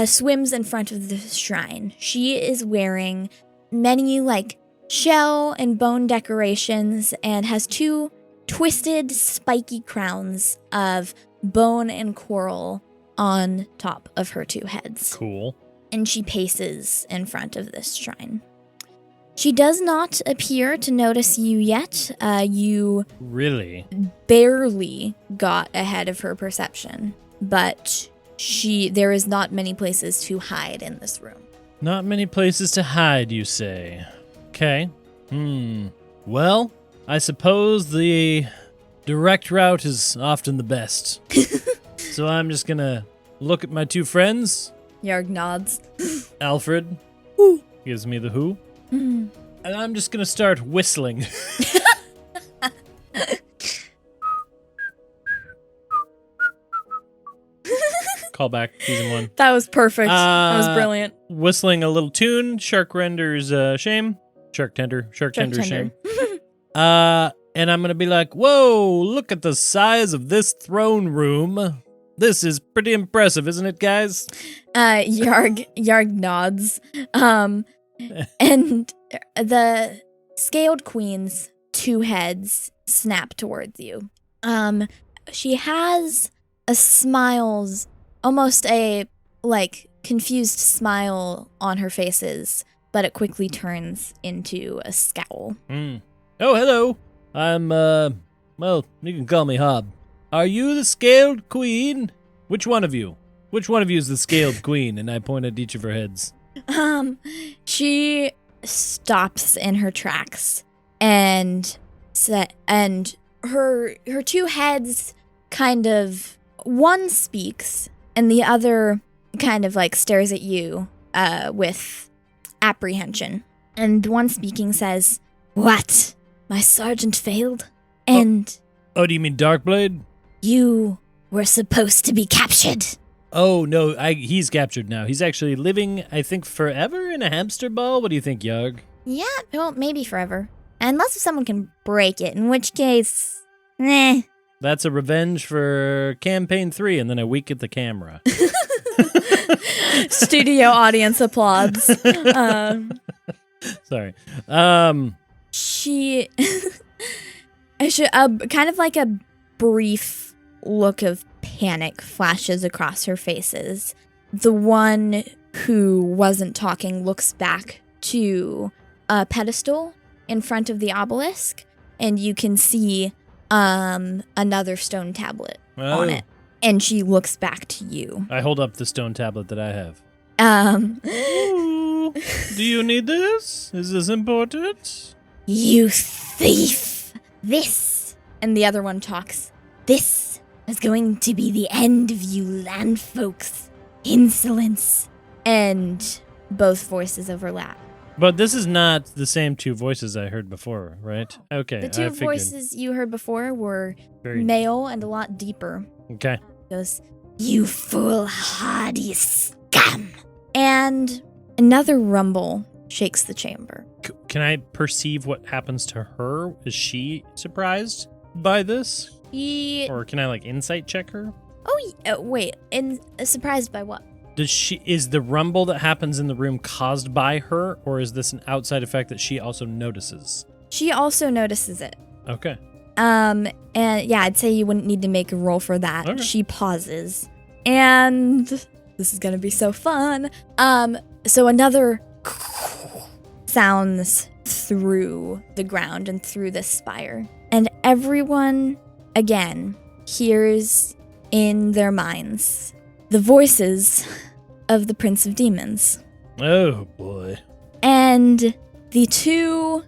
[SPEAKER 1] swims in front of the shrine. She is wearing many like shell and bone decorations and has 2 twisted spiky crowns of bone and coral on top of her 2 heads.
[SPEAKER 2] Cool.
[SPEAKER 1] And she paces in front of this shrine. She does not appear to notice you yet. You
[SPEAKER 2] Really?
[SPEAKER 1] barely got ahead of her perception, but there is not many places to hide in this room.
[SPEAKER 2] Not many places to hide, you say. Okay. Well, I suppose the direct route is often the best. So I'm just gonna look at my 2 friends.
[SPEAKER 1] Yarg nods.
[SPEAKER 2] Alfred gives me the who. And I'm just gonna start whistling. Call back, season 1.
[SPEAKER 1] That was perfect. That was brilliant.
[SPEAKER 2] Whistling a little tune. Shark renders shame. Shark tender shame. And I'm going to be like, whoa, look at the size of this throne room. This is pretty impressive, isn't it, guys?
[SPEAKER 1] Yarg nods. And the scaled queen's 2 heads snap towards you. She has a smiles, almost a, like, confused smile on her faces, but it quickly turns into a scowl.
[SPEAKER 2] Oh, hello. I'm, well, you can call me Hob. Are you the scaled queen? Which one of you? Which one of you is the scaled queen? And I point at each of her heads.
[SPEAKER 1] She stops in her tracks and her 2 heads kind of, one speaks and the other kind of like stares at you with apprehension. And the one speaking says, "What? My sergeant failed? And
[SPEAKER 2] Oh, do you mean Darkblade?
[SPEAKER 3] You were supposed to be captured.
[SPEAKER 2] Oh, no, he's captured now. He's actually living, I think, forever in a hamster ball. What do you think, Yarg?
[SPEAKER 1] Yeah, well, maybe forever. Unless if someone can break it, in which case, eh."
[SPEAKER 2] That's a revenge for campaign 3, and then a week at the camera.
[SPEAKER 1] Studio audience applauds.
[SPEAKER 2] Sorry.
[SPEAKER 1] She kind of like a brief look of panic flashes across her faces. The one who wasn't talking looks back to a pedestal in front of the obelisk, and you can see another stone tablet on it. And she looks back to you.
[SPEAKER 2] I hold up the stone tablet that I have.
[SPEAKER 1] Um,
[SPEAKER 2] Do you need this? Is this important?
[SPEAKER 3] You thief!
[SPEAKER 1] This, and the other one talks.
[SPEAKER 3] This is going to be the end of you land folks. Insolence.
[SPEAKER 1] And both voices overlap.
[SPEAKER 2] But this is not the same 2 voices I heard before, right? Okay.
[SPEAKER 1] The 2
[SPEAKER 2] I figured.
[SPEAKER 1] voices you heard before were
[SPEAKER 2] Very-
[SPEAKER 1] male and a lot deeper.
[SPEAKER 2] Okay.
[SPEAKER 1] It goes,
[SPEAKER 3] You foolhardy scum.
[SPEAKER 1] and another rumble shakes the chamber.
[SPEAKER 2] Can I perceive what happens to her? Is she surprised by this? Or can I, like, insight check her?
[SPEAKER 1] Wait, and surprised by what?
[SPEAKER 2] Is the rumble that happens in the room caused by her, or is this an outside effect that she also notices?
[SPEAKER 1] She also notices it.
[SPEAKER 2] Okay.
[SPEAKER 1] And yeah, I'd say you wouldn't need to make a roll for that.
[SPEAKER 2] Okay.
[SPEAKER 1] She pauses. And this is gonna be so fun. So another sounds through the ground and through this spire. And everyone, again, hears in their minds the voices of the Prince of Demons.
[SPEAKER 2] Oh, boy.
[SPEAKER 1] And the two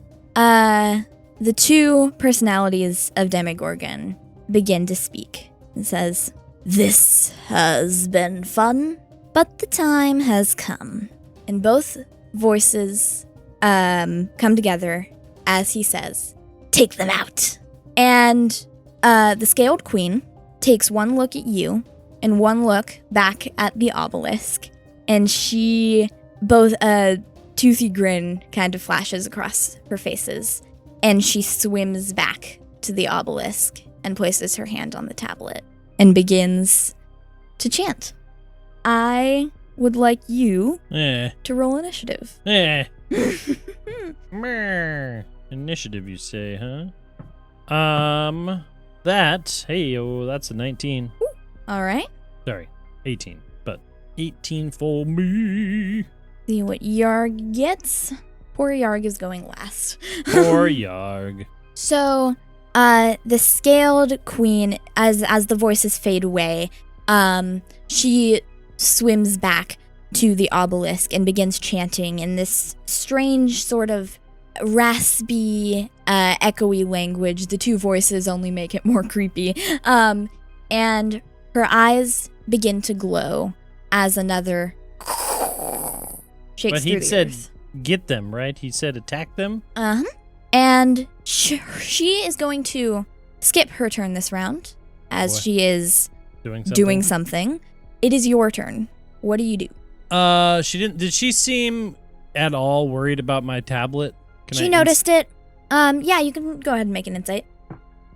[SPEAKER 1] personalities of Demogorgon begin to speak. It says, "This has been fun, but the time has come." And both voices come together as he says,
[SPEAKER 3] Take them out.
[SPEAKER 1] and the Scaled Queen takes one look at you and one look back at the obelisk, and both a toothy grin kind of flashes across her faces, and she swims back to the obelisk and places her hand on the tablet and begins to chant. I would like you to roll initiative.
[SPEAKER 2] Meh. Initiative, you say, huh? That's a 19.
[SPEAKER 1] All right.
[SPEAKER 2] Sorry, 18. But 18 for me.
[SPEAKER 1] See what Yarg gets. Poor Yarg is going last.
[SPEAKER 2] Poor Yarg.
[SPEAKER 1] So, the Scaled Queen, as the voices fade away, she swims back to the obelisk and begins chanting in this strange sort of raspy, echoey language. The 2 voices only make it more creepy. And her eyes begin to glow as another shakes
[SPEAKER 2] But
[SPEAKER 1] through
[SPEAKER 2] he
[SPEAKER 1] the
[SPEAKER 2] said,
[SPEAKER 1] earth.
[SPEAKER 2] get them, right? He said attack them?
[SPEAKER 1] And she is going to skip her turn this round, as
[SPEAKER 2] Boy.
[SPEAKER 1] she is
[SPEAKER 2] Doing something.
[SPEAKER 1] doing something. It is your turn. What do you do?
[SPEAKER 2] She didn't. Did she seem at all worried about my tablet?
[SPEAKER 1] She noticed it. Yeah, you can go ahead and make an insight.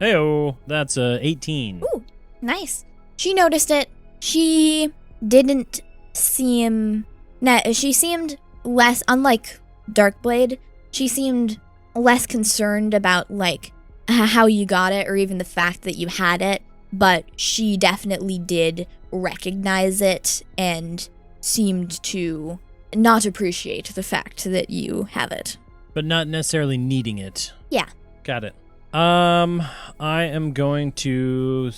[SPEAKER 2] Heyo, that's 18.
[SPEAKER 1] Ooh, nice. She noticed it. She didn't seem. She seemed less, unlike Darkblade, she seemed less concerned about, like, how you got it or even the fact that you had it, but she definitely did recognize it and seemed to not appreciate the fact that you have it.
[SPEAKER 2] But not necessarily needing it.
[SPEAKER 1] Yeah.
[SPEAKER 2] Got it. I am going to.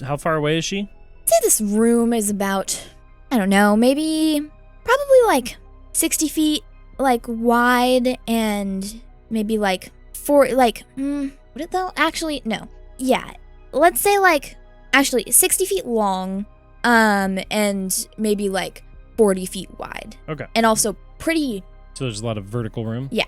[SPEAKER 2] How far away is she?
[SPEAKER 1] I'd say this room is about, I don't know, probably like 60 feet, like wide, and maybe like would it though? Actually, no. Yeah. Let's say like, actually 60 feet long, and maybe like 40 feet wide.
[SPEAKER 2] Okay.
[SPEAKER 1] And also pretty.
[SPEAKER 2] So there's a lot of vertical room?
[SPEAKER 1] Yeah.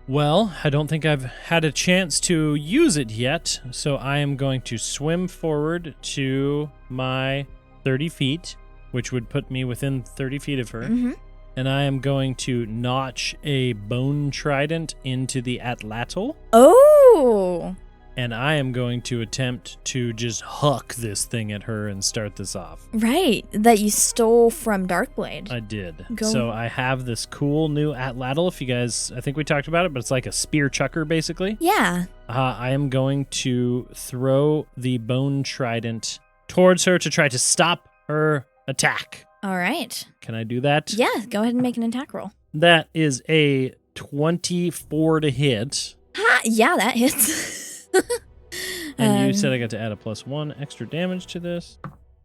[SPEAKER 2] Well, I don't think I've had a chance to use it yet, so I am going to swim forward to my 30 feet, which would put me within 30 feet of her,
[SPEAKER 1] Mm-hmm.
[SPEAKER 2] and I am going to notch a bone trident into the atlatl,
[SPEAKER 1] Oh.
[SPEAKER 2] and I am going to attempt to just huck this thing at her and start this off.
[SPEAKER 1] Right. That you stole from Darkblade.
[SPEAKER 2] I did.
[SPEAKER 1] Go.
[SPEAKER 2] So I have this cool new atlatl, if you guys, I think we talked about it, but it's like a spear chucker, basically.
[SPEAKER 1] Yeah.
[SPEAKER 2] I am going to throw the bone trident towards her to try to stop her attack.
[SPEAKER 1] All right.
[SPEAKER 2] Can I do that?
[SPEAKER 1] Yeah, go ahead and make an attack roll.
[SPEAKER 2] That is a 24 to hit.
[SPEAKER 1] Ha! Yeah, that hits.
[SPEAKER 2] And you said I got to add a +1 extra damage to this.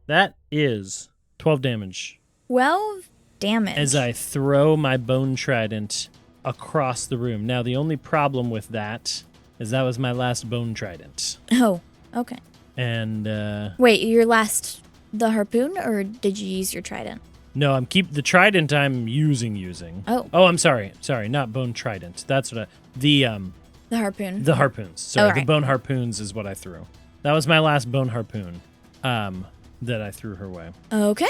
[SPEAKER 2] That is 12 damage
[SPEAKER 1] 12 damage.
[SPEAKER 2] as I throw my bone trident across the room. Now, the only problem with that is that was my last bone trident.
[SPEAKER 1] Oh, okay.
[SPEAKER 2] And,
[SPEAKER 1] Wait, your last, the harpoon, or did you use your trident?
[SPEAKER 2] no, I'm the trident I'm using.
[SPEAKER 1] Oh.
[SPEAKER 2] Oh, I'm sorry. Sorry, not bone trident. That's what
[SPEAKER 1] The harpoon.
[SPEAKER 2] the harpoons. Sorry,
[SPEAKER 1] Oh,
[SPEAKER 2] the
[SPEAKER 1] right.
[SPEAKER 2] bone harpoons is what I threw. That was my last bone harpoon that I threw her way.
[SPEAKER 1] Okay.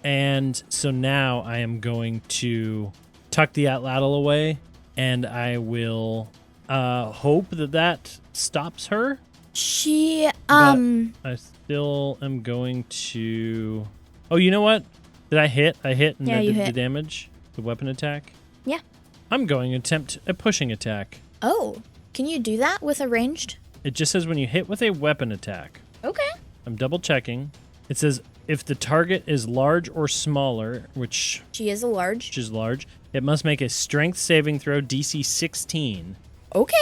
[SPEAKER 2] And so now I am going to tuck the atlatl away, and I will hope that stops her.
[SPEAKER 1] She,
[SPEAKER 2] I still am going to... Oh, you know what? Did I hit? I hit and
[SPEAKER 1] Yeah,
[SPEAKER 2] I
[SPEAKER 1] you
[SPEAKER 2] did the
[SPEAKER 1] hit.
[SPEAKER 2] damage? The weapon attack?
[SPEAKER 1] Yeah.
[SPEAKER 2] I'm going to attempt a pushing attack.
[SPEAKER 1] Oh, can you do that with a ranged?
[SPEAKER 2] It just says when you hit with a weapon attack.
[SPEAKER 1] Okay.
[SPEAKER 2] I'm double checking. It says if the target is large or smaller, which
[SPEAKER 1] She is a large.
[SPEAKER 2] is large, it must make a strength saving throw DC 16.
[SPEAKER 1] Okay.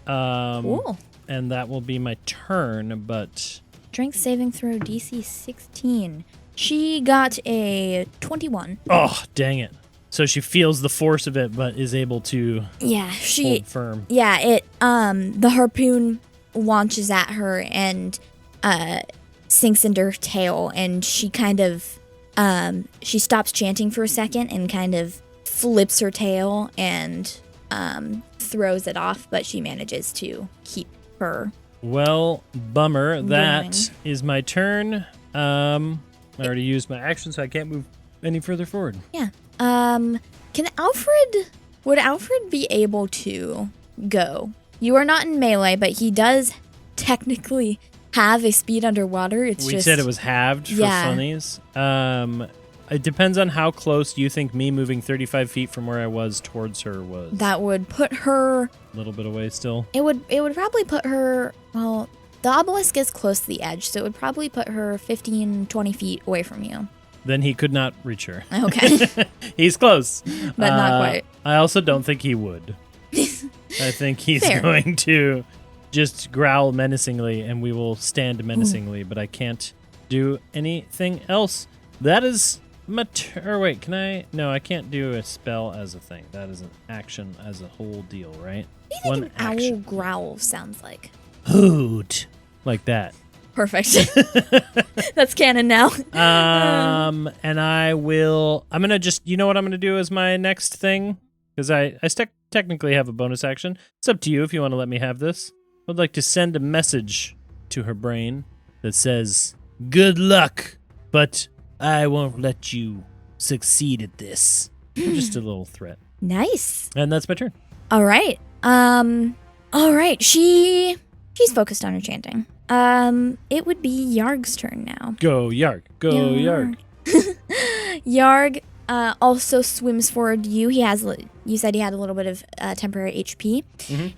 [SPEAKER 2] Um,
[SPEAKER 1] Cool.
[SPEAKER 2] And that will be my turn, but
[SPEAKER 1] Strength saving throw DC 16. She got a 21.
[SPEAKER 2] oh, dang it. So she feels the force of it, but is able to
[SPEAKER 1] Yeah, she...
[SPEAKER 2] hold firm.
[SPEAKER 1] Yeah, the harpoon launches at her and sinks into her tail, and she kind of she stops chanting for a second and kind of flips her tail and throws it off, but she manages to keep her.
[SPEAKER 2] Well, bummer. That
[SPEAKER 1] Going.
[SPEAKER 2] is my turn. I already used my action, so I can't move any further forward.
[SPEAKER 1] Yeah. Would Alfred be able to go? You are not in melee, but he does technically have a speed underwater.
[SPEAKER 2] We said it was halved for
[SPEAKER 1] Yeah.
[SPEAKER 2] funnies. It depends on how close you think me moving 35 feet from where I was towards her was.
[SPEAKER 1] That would put her.
[SPEAKER 2] A little bit away still.
[SPEAKER 1] It would probably put her. Well, the obelisk is close to the edge, so it would probably put her 15, 20 feet away from you.
[SPEAKER 2] Then he could not reach her.
[SPEAKER 1] Okay.
[SPEAKER 2] He's close.
[SPEAKER 1] But not quite.
[SPEAKER 2] I also don't think he would. I think he's
[SPEAKER 1] Fair.
[SPEAKER 2] going to just growl menacingly, and we will stand menacingly, but I can't do anything else. That is my or wait, can I? No, I can't do a spell as a thing. That is an action as a whole deal, right?
[SPEAKER 1] What do you think an owl growl sounds like?
[SPEAKER 2] Hoot. Like that.
[SPEAKER 1] Perfect. That's canon now.
[SPEAKER 2] And I'm gonna just, you know what I'm gonna do as my next thing? Because I technically have a bonus action. It's up to you if you want to let me have this. I'd like to send a message to her brain that says, "Good luck, but I won't let you succeed at this." Just a little threat.
[SPEAKER 1] Nice.
[SPEAKER 2] And that's my turn.
[SPEAKER 1] All right. All right. She's focused on her chanting. It would be Yarg's turn now.
[SPEAKER 2] Go, Yarg. Go, Yarg.
[SPEAKER 1] Yarg also swims forward to you. You said he had a little bit of temporary HP,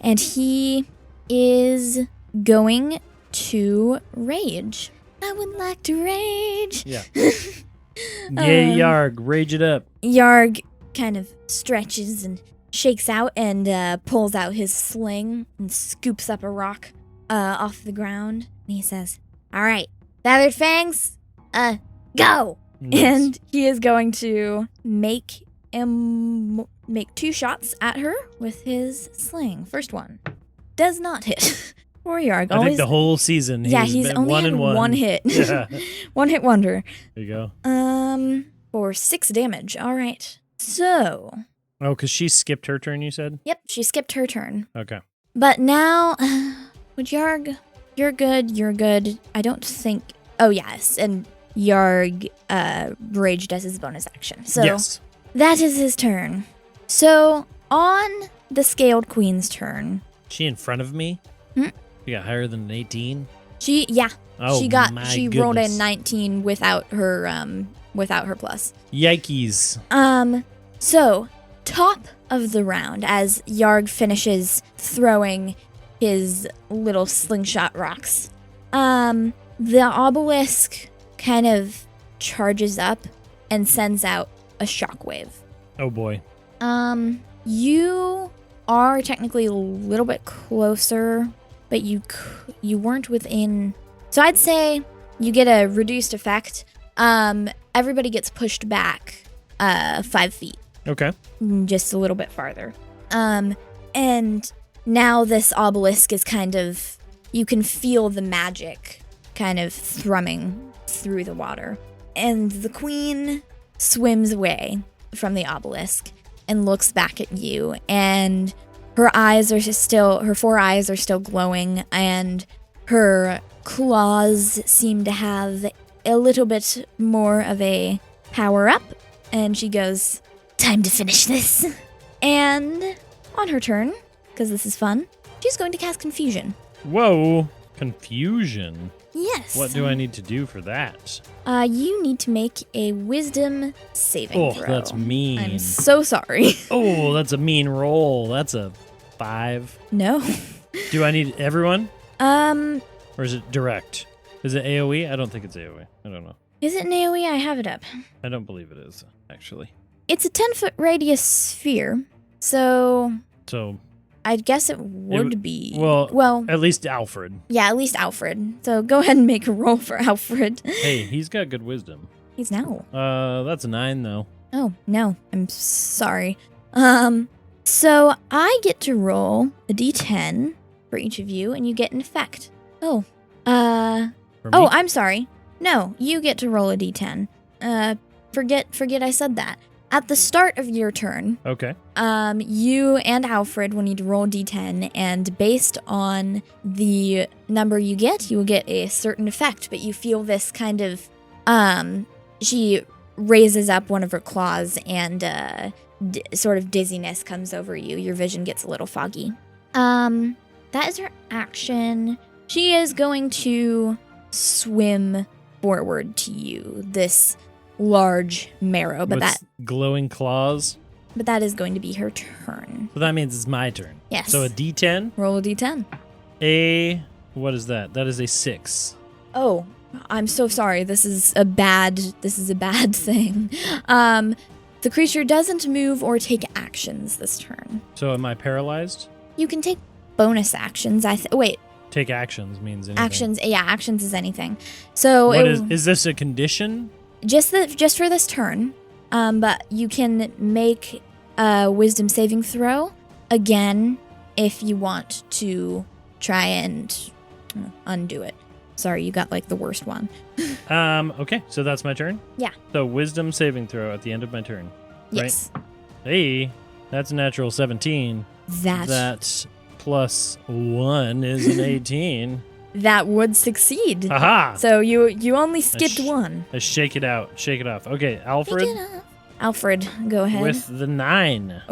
[SPEAKER 1] and he is going to rage. I would like to rage.
[SPEAKER 2] Yeah. Yay, Yarg. Rage it up.
[SPEAKER 1] Yarg kind of stretches and shakes out and pulls out his sling and scoops up a rock off the ground. And he says, "All right, Feathered Fangs, go!"
[SPEAKER 2] Nice.
[SPEAKER 1] And he is going to make 2 shots at her with his sling. First one does not hit. Poor Yarg.
[SPEAKER 2] I think the whole season
[SPEAKER 1] he's
[SPEAKER 2] been
[SPEAKER 1] only had
[SPEAKER 2] 1-1.
[SPEAKER 1] one hit.
[SPEAKER 2] Yeah.
[SPEAKER 1] One hit wonder.
[SPEAKER 2] There you go.
[SPEAKER 1] For 6 damage. All right. So,
[SPEAKER 2] Oh, because she skipped her turn, you said?
[SPEAKER 1] yep, she skipped her turn.
[SPEAKER 2] Okay.
[SPEAKER 1] But now, with Yarg, you're good. I don't think. Oh, yes. And Yarg raged as his bonus action. So,
[SPEAKER 2] yes.
[SPEAKER 1] that is his turn. So, on the Scaled Queen's turn,
[SPEAKER 2] She in front of me?
[SPEAKER 1] Hmm?
[SPEAKER 2] She got higher than an 18?
[SPEAKER 1] she
[SPEAKER 2] Oh,
[SPEAKER 1] she rolled a 19 without her plus.
[SPEAKER 2] Yikes.
[SPEAKER 1] So, top of the round, as Yarg finishes throwing his little slingshot rocks, the obelisk kind of charges up and sends out a shockwave.
[SPEAKER 2] Oh, boy.
[SPEAKER 1] You are technically a little bit closer, but you weren't within. So I'd say you get a reduced effect. Everybody gets pushed back 5 feet.
[SPEAKER 2] Okay.
[SPEAKER 1] Just a little bit farther. And now this obelisk is kind of, you can feel the magic kind of thrumming through the water. And the queen swims away from the obelisk and looks back at you, and her 4 eyes are still glowing, and her claws seem to have a little bit more of a power up, and she goes, "Time to finish this." And on her turn, because this is fun, she's going to cast Confusion.
[SPEAKER 2] Whoa. Confusion.
[SPEAKER 1] Yes.
[SPEAKER 2] What do I need to do for that?
[SPEAKER 1] You need to make a Wisdom saving throw.
[SPEAKER 2] Oh, that's mean.
[SPEAKER 1] I'm so sorry.
[SPEAKER 2] Oh, that's a mean roll. That's a 5.
[SPEAKER 1] No.
[SPEAKER 2] Do I need everyone?
[SPEAKER 1] Or
[SPEAKER 2] Or is it direct? Is it AoE? I don't think it's AoE. I don't know.
[SPEAKER 1] is it an AoE? I have it up.
[SPEAKER 2] I don't believe it is, actually.
[SPEAKER 1] It's a 10-foot radius sphere, so
[SPEAKER 2] So,
[SPEAKER 1] I guess it would be.
[SPEAKER 2] well, at least Alfred.
[SPEAKER 1] Yeah, at least Alfred. So go ahead and make a roll for Alfred.
[SPEAKER 2] Hey, he's got good wisdom.
[SPEAKER 1] He's no.
[SPEAKER 2] That's a 9, though.
[SPEAKER 1] Oh, no. I'm sorry. So I get to roll a d10 for each of you, and you get an effect.
[SPEAKER 2] For me?
[SPEAKER 1] Oh, I'm sorry. No, you get to roll a d10. Forget I said that. At the start of your turn,
[SPEAKER 2] Okay.
[SPEAKER 1] you and Alfred will need to roll a d10, and based on the number you get, you will get a certain effect, but you feel this kind of, she raises up one of her claws, and sort of dizziness comes over you. Your vision gets a little foggy. That is her action. She is going to swim forward to you, this large marrow, but
[SPEAKER 2] With glowing claws.
[SPEAKER 1] that is going to be her turn.
[SPEAKER 2] So that means it's my turn.
[SPEAKER 1] Yes.
[SPEAKER 2] So a D10.
[SPEAKER 1] Roll a d10.
[SPEAKER 2] What is that? That is a 6.
[SPEAKER 1] Oh, I'm so sorry. This is a bad thing. The creature doesn't move or take actions this turn.
[SPEAKER 2] So am I paralyzed?
[SPEAKER 1] You can take bonus actions. Wait,
[SPEAKER 2] Take actions means anything.
[SPEAKER 1] actions. Yeah, actions is anything. So
[SPEAKER 2] What is this a condition?
[SPEAKER 1] just for this turn. But you can make a wisdom saving throw again if you want to try and undo it. Sorry, you got like the worst one.
[SPEAKER 2] Okay, so that's my turn?
[SPEAKER 1] Yeah.
[SPEAKER 2] So wisdom saving throw at the end of my turn.
[SPEAKER 1] Yes.
[SPEAKER 2] Hey, that's a natural 17. That plus 1 is an 18.
[SPEAKER 1] that would succeed.
[SPEAKER 2] Aha!
[SPEAKER 1] So you only skipped one.
[SPEAKER 2] Let's shake it out. Shake it off. Okay, Alfred
[SPEAKER 1] Alfred, go ahead.
[SPEAKER 2] with the 9.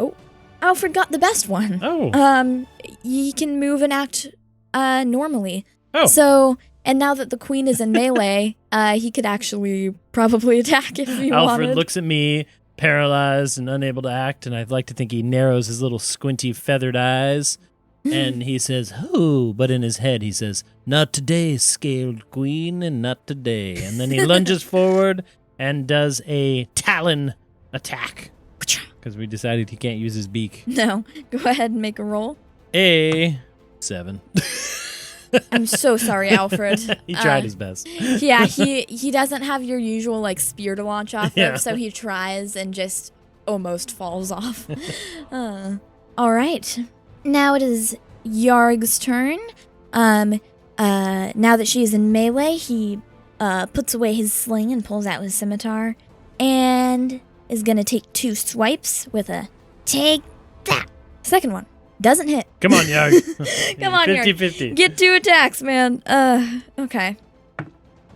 [SPEAKER 1] Alfred got the best one.
[SPEAKER 2] Oh.
[SPEAKER 1] He can move and act normally.
[SPEAKER 2] Oh.
[SPEAKER 1] So, and now that the queen is in melee, he could actually probably attack if he wanted.
[SPEAKER 2] Alfred looks at me, paralyzed and unable to act, and I'd like to think he narrows his little squinty feathered eyes, and he says, "Oh," but in his head he says, "Not today, scaled queen, and not today." And then he lunges forward and does a talon attack, because we decided he can't use his beak.
[SPEAKER 1] No, go ahead and make a roll.
[SPEAKER 2] A 7.
[SPEAKER 1] I'm so sorry, Alfred.
[SPEAKER 2] He tried his best.
[SPEAKER 1] Yeah, he doesn't have your usual like spear to launch off
[SPEAKER 2] Yeah.
[SPEAKER 1] of, so he tries and just almost falls off. All right, now it is Yarg's turn. Now that she is in melee, he puts away his sling and pulls out his scimitar, and is gonna take 2 swipes with a take that. Second one doesn't hit.
[SPEAKER 2] Come on, Yarg.
[SPEAKER 1] Come on, Yarg.
[SPEAKER 2] 50-50.
[SPEAKER 1] Get 2 attacks, man. Okay.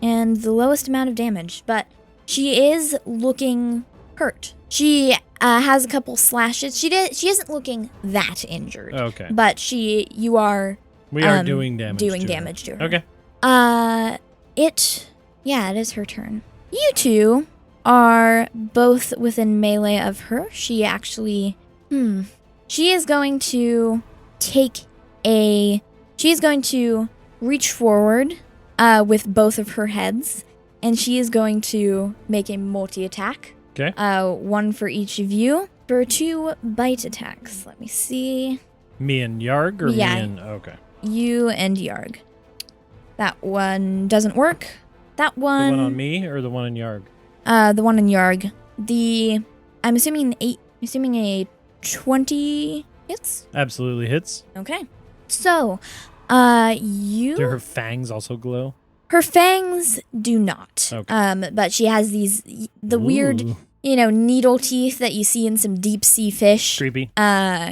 [SPEAKER 1] And the lowest amount of damage, but she is looking hurt. She has a couple slashes. She isn't looking that injured.
[SPEAKER 2] Okay.
[SPEAKER 1] But you are
[SPEAKER 2] We are doing damage.
[SPEAKER 1] doing
[SPEAKER 2] to her.
[SPEAKER 1] damage to her.
[SPEAKER 2] Okay.
[SPEAKER 1] It is her turn. You two are both within melee of her. She actually, she is going to reach forward with both of her heads, and she is going to make a multi-attack.
[SPEAKER 2] Okay.
[SPEAKER 1] One for each of you for 2 bite attacks. Let me see.
[SPEAKER 2] Me and Yarg, or
[SPEAKER 1] Yeah.
[SPEAKER 2] me and okay.
[SPEAKER 1] You and Yarg. That one doesn't work. That one.
[SPEAKER 2] The one on me or the one in Yarg?
[SPEAKER 1] The one in Yarg. I'm assuming a 20 hits.
[SPEAKER 2] Absolutely hits.
[SPEAKER 1] Okay. So,
[SPEAKER 2] Do her fangs also glow?
[SPEAKER 1] her fangs do not.
[SPEAKER 2] Okay.
[SPEAKER 1] But she has the weird,
[SPEAKER 2] Ooh,
[SPEAKER 1] needle teeth that you see in some deep sea fish.
[SPEAKER 2] creepy.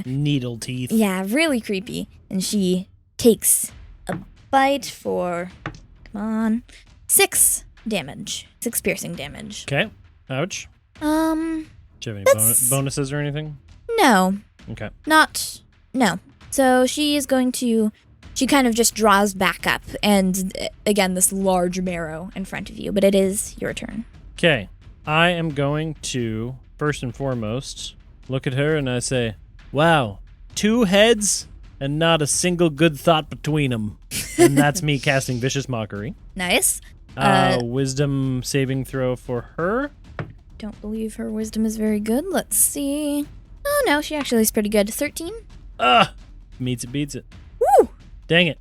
[SPEAKER 2] Needle teeth.
[SPEAKER 1] Yeah, really creepy. And she takes a bite for, 6 damage. 6 piercing damage.
[SPEAKER 2] Okay. Ouch. Do you have any
[SPEAKER 1] That's-
[SPEAKER 2] bonuses or anything?
[SPEAKER 1] No.
[SPEAKER 2] Okay.
[SPEAKER 1] No. So she kind of just draws back up, and again, this large marrow in front of you, but it is your turn.
[SPEAKER 2] Okay. I am going to, first and foremost, look at her and I say, "Wow, 2 heads and not a single good thought between them." And that's me casting Vicious Mockery.
[SPEAKER 1] Nice.
[SPEAKER 2] Wisdom saving throw for her.
[SPEAKER 1] Don't believe her wisdom is very good. Let's see. Oh, no, she actually is pretty good. 13?
[SPEAKER 2] Meets it, beats it.
[SPEAKER 1] Woo!
[SPEAKER 2] Dang it.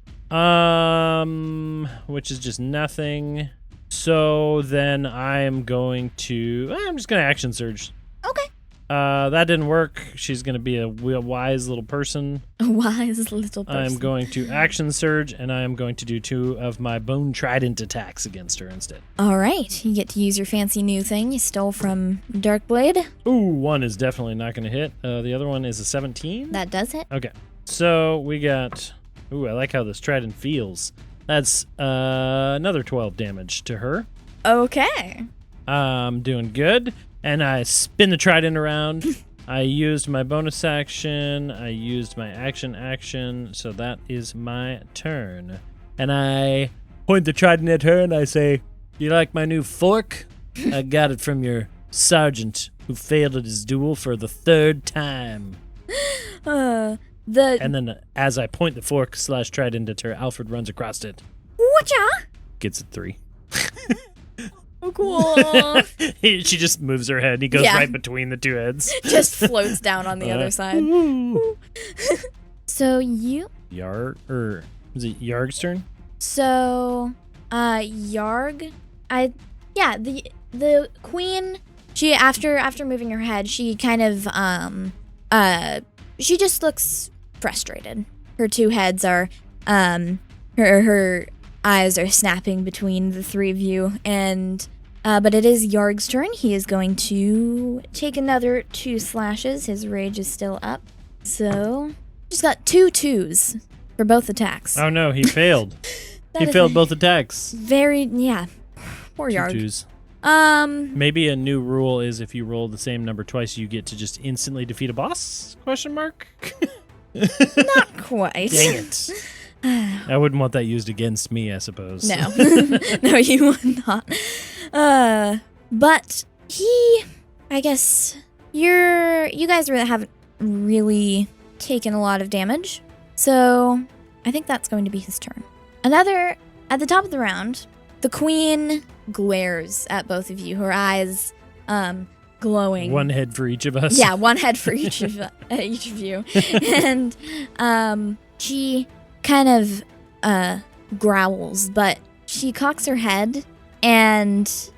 [SPEAKER 2] Which is just nothing. So then I'm just going to action surge.
[SPEAKER 1] Okay.
[SPEAKER 2] That didn't work. She's going to be a wise little person.
[SPEAKER 1] A wise little person.
[SPEAKER 2] I'm going to action surge, and I am going to do 2 of my bone trident attacks against her instead.
[SPEAKER 1] All right. You get to use your fancy new thing you stole from Darkblade.
[SPEAKER 2] Ooh, 1 is definitely not going to hit. The other one is a 17.
[SPEAKER 1] That does hit.
[SPEAKER 2] Okay. So we got... Ooh, I like how this trident feels. That's another 12 damage to her.
[SPEAKER 1] Okay.
[SPEAKER 2] I'm doing good. And I spin the trident around. I used my bonus action. I used my action. So that is my turn. And I point the trident at her and I say, "You like my new fork? I got it from your sergeant who failed at his duel for the 3rd time." And then as I point the fork / trident at her, Alfred runs across it.
[SPEAKER 1] Whatcha?
[SPEAKER 2] Gets a 3.
[SPEAKER 1] Oh, cool.
[SPEAKER 2] She just moves her head. He goes
[SPEAKER 1] Yeah.
[SPEAKER 2] right between the 2 heads.
[SPEAKER 1] Just floats down on the other side. So you...
[SPEAKER 2] Is it Yarg's turn?
[SPEAKER 1] So, Yarg... The queen... She, after moving her head, she kind of, she just looks frustrated. Her 2 heads are, her eyes are snapping between the 3 of you, and but it is Yarg's turn. He is going to take another 2 slashes. His rage is still up, so just got 2 2s for both attacks.
[SPEAKER 2] Oh no, he failed. He failed both attacks.
[SPEAKER 1] Poor Yarg.
[SPEAKER 2] Choo-choos. Maybe a new rule is if you roll the same number twice, you get to just instantly defeat a boss? Question mark.
[SPEAKER 1] Not quite.
[SPEAKER 2] Dang it. I wouldn't want that used against me, I suppose.
[SPEAKER 1] No. No, you would not. But I guess you guys haven't really taken a lot of damage. So I think that's going to be his turn. At the top of the round, the queen glares at both of you, her eyes glowing.
[SPEAKER 2] One head for each of us.
[SPEAKER 1] Yeah, one head for each of you. And she kind of growls, but she cocks her head and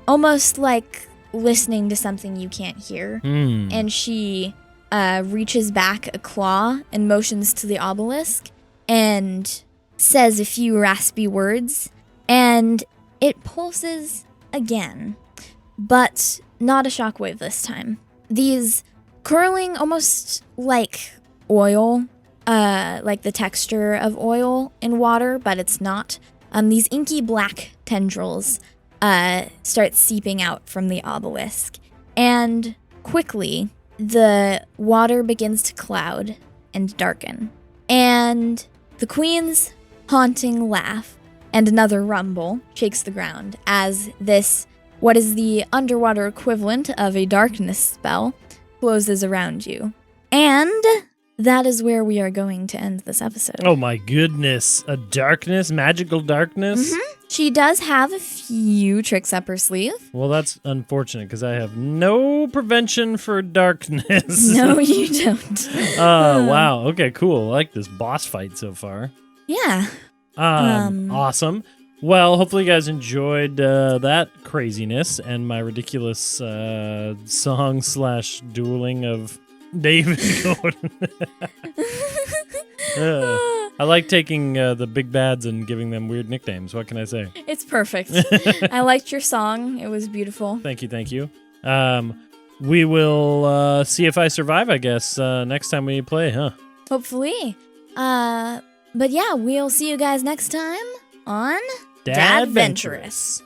[SPEAKER 1] almost like listening to something you can't hear. And she reaches back a claw and motions to the obelisk and says a few raspy words, and it pulses again, but not a shockwave this time. These curling almost like oil, like the texture of oil in water, but it's not. These inky black tendrils start seeping out from the obelisk, and quickly the water begins to cloud and darken, and the queen's haunting laugh and another rumble shakes the ground as this, what is the underwater equivalent of a darkness spell, closes around you. And that is where we are going to end this episode.
[SPEAKER 2] Oh my goodness. A darkness? Magical darkness?
[SPEAKER 1] Mm-hmm. She does have a few tricks up her sleeve.
[SPEAKER 2] Well, that's unfortunate because I have no prevention for darkness.
[SPEAKER 1] No, you don't.
[SPEAKER 2] Wow. Okay, cool. I like this boss fight so far.
[SPEAKER 1] Yeah.
[SPEAKER 2] Awesome. Well, hopefully you guys enjoyed that craziness and my ridiculous song/dueling of David Gordon. I like taking the big bads and giving them weird nicknames. What can I say?
[SPEAKER 1] It's perfect. I liked your song. It was beautiful.
[SPEAKER 2] Thank you. We will see if I survive, I guess, next time we play, huh?
[SPEAKER 1] Hopefully. But yeah, we'll see you guys next time on
[SPEAKER 2] Dadventurous.